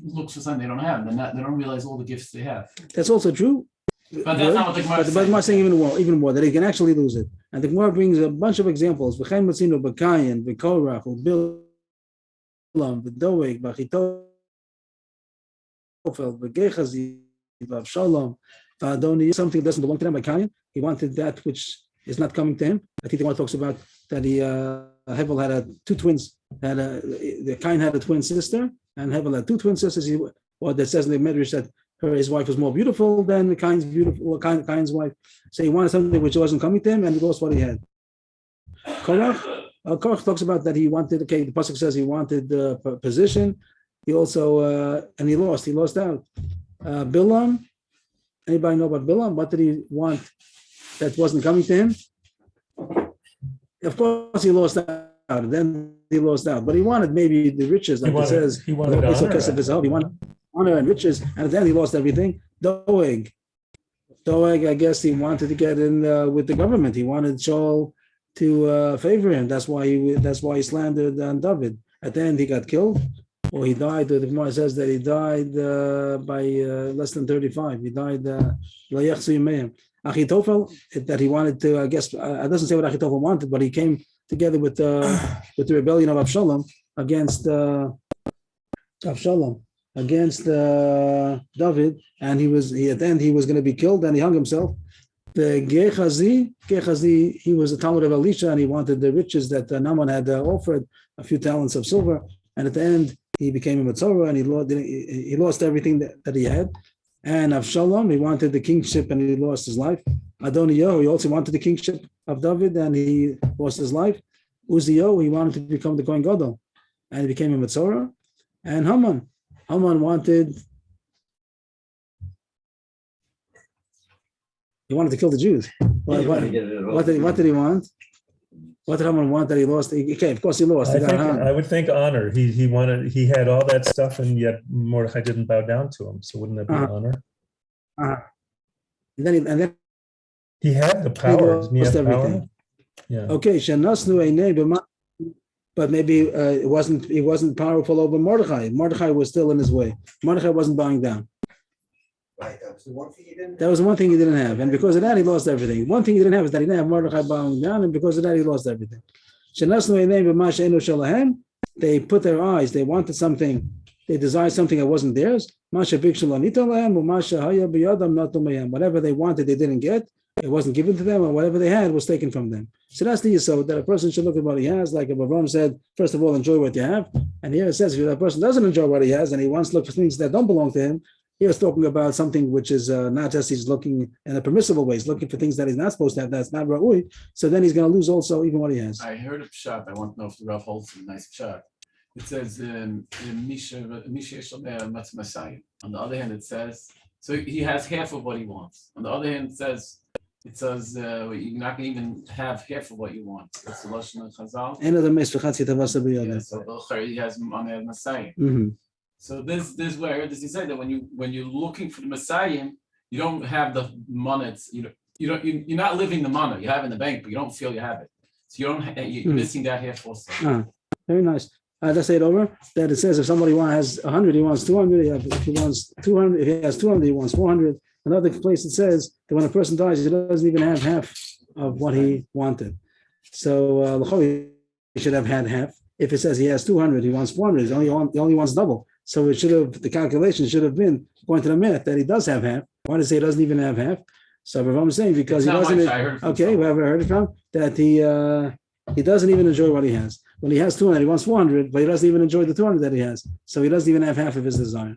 looks for something they don't have. They don't realize all the gifts they have. That's also true. But that's not what the Gemara is saying. But the Gemara is saying even more, that he can actually lose it. And the Gemara brings a bunch of examples. V'chein matzino b'kayin, v'korach, v'bilam, v'doeg, v'achitofel, v'gechazi, v'avshalom, v'adoni. Something that doesn't belong to them by Kayin. He wanted that which is not coming to him. I think the Gemara talks about that he Hevel had two twins. The Kain had a twin sister, and Hevel had two twin sisters. That says in the Medrash that his wife was more beautiful than Kain's wife. So he wanted something which wasn't coming to him, and he lost what he had. Korach Korach talks about that he wanted. Okay, the pasuk says he wanted the position. He also and he lost. He lost out. Bilam. Anybody know about Bilam? What did he want that wasn't coming to him? Of course, he lost out. Then he lost out, but he wanted maybe the riches, like it says. He wanted honor. He wanted honor and riches, and at the end he lost everything. Doeg, I guess he wanted to get in with the government. He wanted Shaul to favor him. That's why he slandered David. At the end, he got killed, or he died. The Gemara says that he died by less than 35. He died. Achitophel, that he wanted to. I guess it doesn't say what Achitophel wanted, but he came together with the rebellion of Avshalom against David, and he at the end he was going to be killed, and he hung himself. The Gehazi, he was a Talmud of Elisha, and he wanted the riches that Naaman had offered, a few talents of silver, and at the end he became a Matzorah, and he lost everything that he had. And Avshalom, he wanted the kingship, and he lost his life. Adoniyahu, he also wanted the kingship of David, and he lost his life. Uziyahu, he wanted to become the Kohen Gadol, and he became a Matzorah. And Haman wanted to kill the Jews. What did he want? What did Haman want that he lost? Okay, of course he lost. I would think honor. He had all that stuff, and yet Mordechai didn't bow down to him. So wouldn't that be honor? And then he had the power. Didn't he have everything. Power? Yeah. Okay, but maybe he wasn't powerful over Mordechai. Mordechai was still in his way. Mordechai wasn't bowing down. Right, that was the one thing he didn't. That was the one thing he didn't have, and because of that, he lost everything. One thing he didn't have is that he didn't have Mordechai bowing down, and because of that, he lost everything. They put their eyes. They wanted something. They desired something that wasn't theirs. Whatever they wanted, they didn't get. It wasn't given to them, and whatever they had was taken from them. So that's the yisod, that a person should look at what he has. Like Avraham said, first of all, enjoy what you have. And here it says, if that person doesn't enjoy what he has and he wants to look for things that don't belong to him, he's talking about something which is not just he's looking in a permissible way, he's looking for things that he's not supposed to have, that's not ra'ui. So then he's going to lose also even what he has. I heard a pshat. I want to know if the Rav holds a nice pshat. It says, on the other hand, it says, so he has half of what he wants. On the other hand, it says, you're not going to even have half of what you want. That's the Lashon of Chazal. Yeah, so he has Messiah. So this where does he say that when you're looking for the Messiah, you don't have the money. You're not living the money you have in the bank, but you don't feel you have it. So you're missing that half also. Very nice. Let's say it over. That it says if somebody has 100, he wants 200. If he wants 200, if he has 200, he wants 400. Another place it says that when a person dies, he doesn't even have half of what he wanted. So he should have had half. If it says he has 200, he wants 400. He only wants double. So the calculation should have been, according to the math, that he does have half. Why does he say he doesn't even have half? So I'm saying because he doesn't. Okay, we haven't heard it from that he doesn't even enjoy what he has. When he has 200, he wants 400, but he doesn't even enjoy the 200 that he has. So he doesn't even have half of his desire.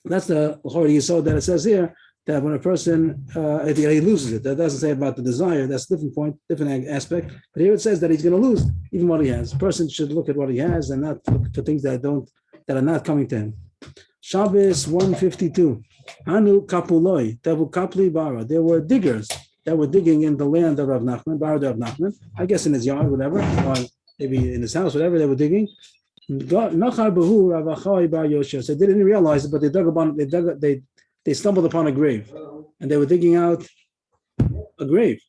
That's the yisod that it says here, that when a person he loses it. That doesn't say about the desire. That's a different point, different aspect. But here it says that he's going to lose even what he has. A person should look at what he has and not look for things that are not coming to him. Shabbos 152. Anu kapuloi tevu kapli bara. There were diggers that were digging in the land of Rav Nachman, Bara of Rav Nachman, I guess in his yard, whatever, or maybe in his house, whatever they were digging. So they didn't realize it, but they stumbled upon a grave, and they were digging out a grave,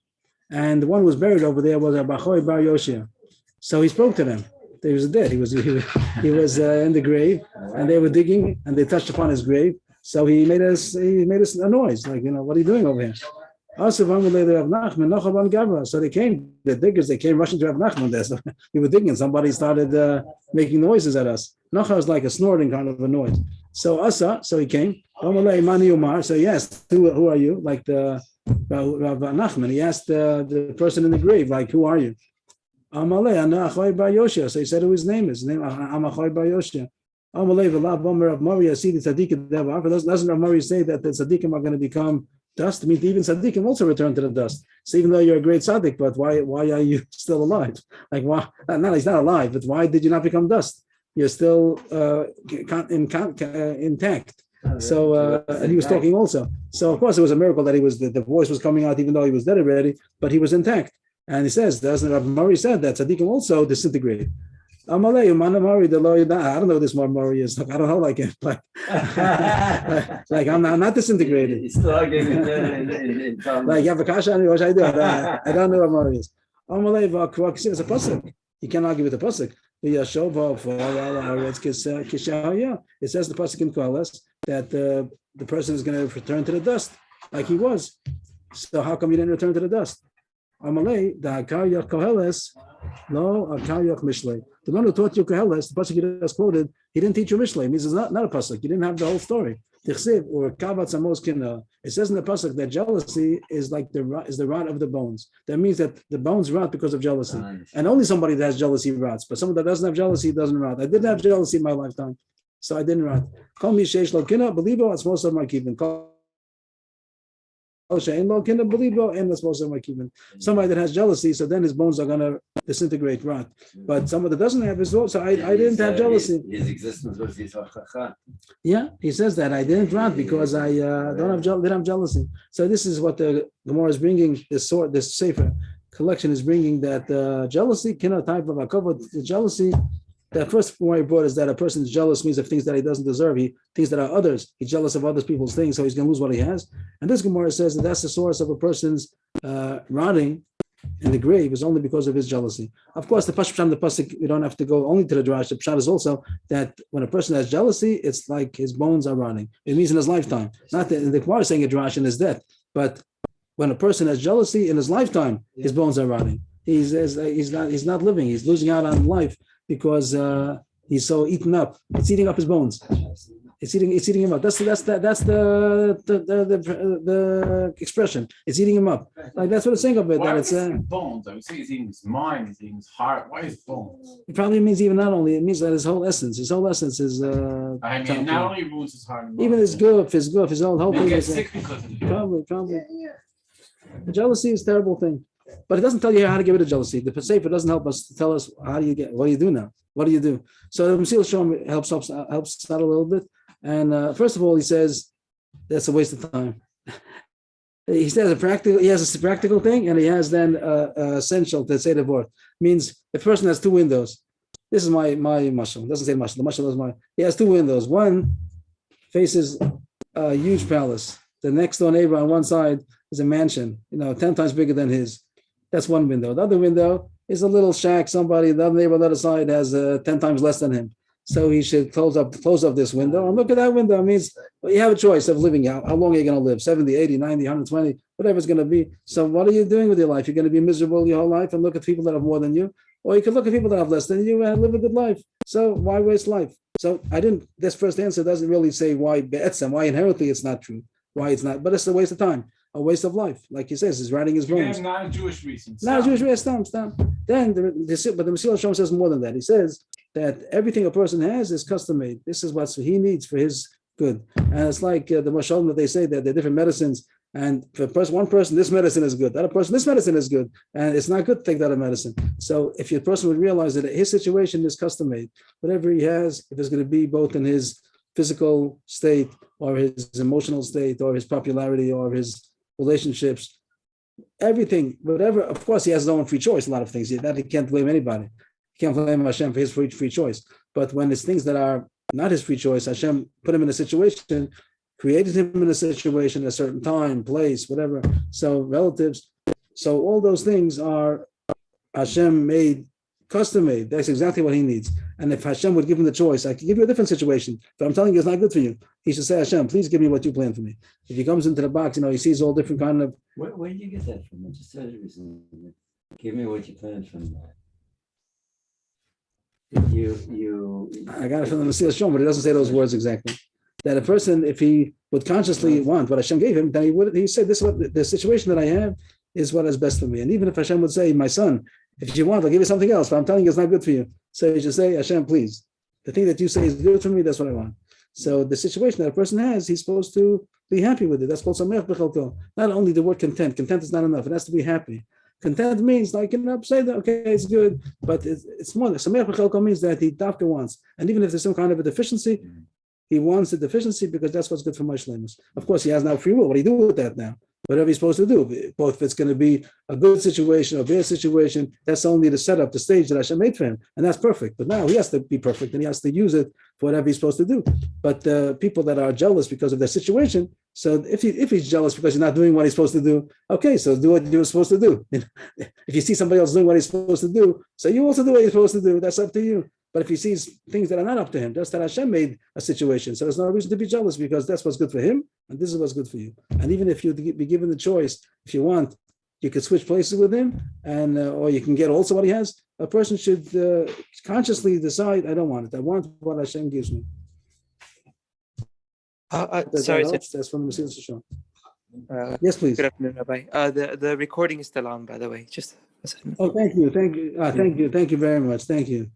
and the one who was buried over there was Rabachoi Bar Yoshia. So he spoke to them. He was dead. He was in the grave, and they were digging, and they touched upon his grave. So he made us a noise, like, what are you doing over here? So they came, the diggers, they came rushing to Rav Nachman there. So we were digging, somebody started making noises at us. Nacha was like a snorting kind of a noise. So he came. So he asked, who are you? Like the Rav Nachman, he asked the person in the grave, like, who are you? So he said who his name is. His name Amachoy Bar Yoshia. Doesn't Rav Murray say that the tzaddikim are going to become dust. I mean, even tzaddikim also return to the dust. So even though you're a great tzaddik, but why are you still alive? Like, why? Not he's not alive, but why did you not become dust? You're still intact. So and he was talking also. So of course it was a miracle that the voice was coming out even though he was dead already, but he was intact. And he says, doesn't Rabbi Murray said that tzaddikim also disintegrate. I don't know who this Murray is. Like, I don't know like him. Like I'm not disintegrated. He's still arguing in Like you have a kasha on me, what should I do? I don't know what Murray is. It's a pasuk. You can't argue with the pasuk. It says the pasuk in Koheles that the person is going to return to the dust like he was. So how come you didn't return to the dust? Amalei, the Akar Yach Koheles, no Akar Yach Mishlei. The one who taught you Koheles, the pasuk you just quoted, he didn't teach you Mishlei. It means it's not a pasuk. You didn't have the whole story. Or Kavat Samos Kina. It says in the pasuk that jealousy is like the rot of the bones. That means that the bones rot because of jealousy, and only somebody that has jealousy rots. But someone that doesn't have jealousy doesn't rot. I didn't have jealousy in my lifetime, so I didn't rot. Call me Sheish Lo Kina, believe it, it's most of my keeping. Somebody that has jealousy, so then his bones are gonna disintegrate, rot. But someone that doesn't have his, so I didn't have jealousy. His existence was his hachcha. Yeah, he says that I didn't rot because I didn't have jealousy. So this is what the Gemara is bringing. This Sefer collection is bringing that jealousy cannot type of a cover. The jealousy. The first point he brought is that a person is jealous means of things that he doesn't deserve. He things that are others. He's jealous of other people's things, so he's going to lose what he has. And this Gemara says that that's the source of a person's rotting in the grave is only because of his jealousy. Of course, the pasuk, we don't have to go only to the drash. The pshat is also that when a person has jealousy, it's like his bones are rotting. It means in his lifetime. Not that the Gemara is saying a drash in his death, but when a person has jealousy in his lifetime, his bones are rotting. He's not living. He's losing out on life. Because he's so eaten up, it's eating up his bones. It's eating him up. That's the expression. It's eating him up. Like that's what it's saying of it. Why That it's bones? I would say he's eating his mind, he's eating his heart. Why is bones? it probably means even not only it means that his whole essence is. I mean, not only ruins his heart, and even his goof, his whole he thing gets is sick because of it. probably. The jealousy is a terrible thing. But it doesn't tell you how to get rid of jealousy. The Sefer doesn't help us to tell us what do you do now? What do you do? So the Mesil Shalom helps out a little bit. And first of all, he says that's a waste of time. He says he has a practical thing, and he has then essential to say the word. Means the person has two windows. This is my mashal. It doesn't say mashal. The mashal is my. He has two windows. One faces a huge palace. The next door neighbor on one side is a mansion, 10 times bigger than his. That's one window. The other window is a little shack. The other neighbor on the other side has 10 times less than him. So he should close up this window. And look at that window. It means you have a choice of living out. How long are you going to live? 70, 80, 90, 120, whatever it's going to be. So what are you doing with your life? You're going to be miserable your whole life and look at people that have more than you. Or you can look at people that have less than you and live a good life. So why waste life? So this first answer doesn't really say why inherently it's not true. Why it's not, but it's a waste of time. A waste of life, like he says, he's writing his bones. Not a Jewish reason. Not a Jewish reason. Stop. Then the Mesil Shalom says more than that. He says that everything a person has is custom made. This is what he needs for his good. And it's like the mashal that they say that they're different medicines. And for one person, this medicine is good. The other person, this medicine is good. And it's not good to take that medicine. So if your person would realize that his situation is custom made, whatever he has, if it's going to be both in his physical state or his emotional state or his popularity or his relationships, everything, whatever. Of course, he has his own free choice. A lot of things that he can't blame anybody. He can't blame Hashem for his free choice. But when it's things that are not his free choice, Hashem put him in a situation, created him in a situation, a certain time, place, whatever. So relatives. So all those things are Hashem made, custom made. That's exactly what he needs. And if Hashem would give him the choice, I could give you a different situation, but I'm telling you it's not good for you. He should say, Hashem, please give me what you planned for me. If he comes into the box, he sees all different kind of. Where did you get that from? Just said it recently. Give me what you planned for me. I got it from the Mesil Shalom, but it doesn't say those words exactly. That a person, if he would consciously want what Hashem gave him, then he said, this is what the situation that I have is what is best for me. And even if Hashem would say, my son, if you want, I'll give you something else, but I'm telling you it's not good for you. So you should say, Hashem, please. The thing that you say is good for me, that's what I want. So the situation that a person has, he's supposed to Be happy with it. That's called sameach b'chalko. Not only the word content. Content is not enough. It has to be happy. Content means like, say that, okay, it's good, but it's more. Sameach b'chalko means that he dafka wants. And even if there's some kind of a deficiency, he wants the deficiency because that's what's good for Moshe. Of course, he has now free will. What do you do with that now? Whatever he's supposed to do, both if it's going to be a good situation or a bad situation, that's only the setup, the stage that Hashem made for him, and that's perfect. But now he has to be perfect, and he has to use it for whatever he's supposed to do. But people that are jealous because of their situation, so if he's jealous because he's not doing what he's supposed to do, okay, so do what you're supposed to do. If you see somebody else doing what he's supposed to do, so you also do what you're supposed to do. That's up to you. But if he sees things that are not up to him, just that Hashem made a situation, so there's no reason to be jealous because that's what's good for him, and this is what's good for you. And even if you be given the choice, if you want, you could switch places with him, and or you can get also what he has. A person should consciously decide, I don't want it. I want what Hashem gives me. Sorry, that's from the Mesilas Yesharim. Yes, please. Good afternoon, Rabbi. The recording is still on, by the way. Just a second. Oh, thank you, thank you very much. Thank you.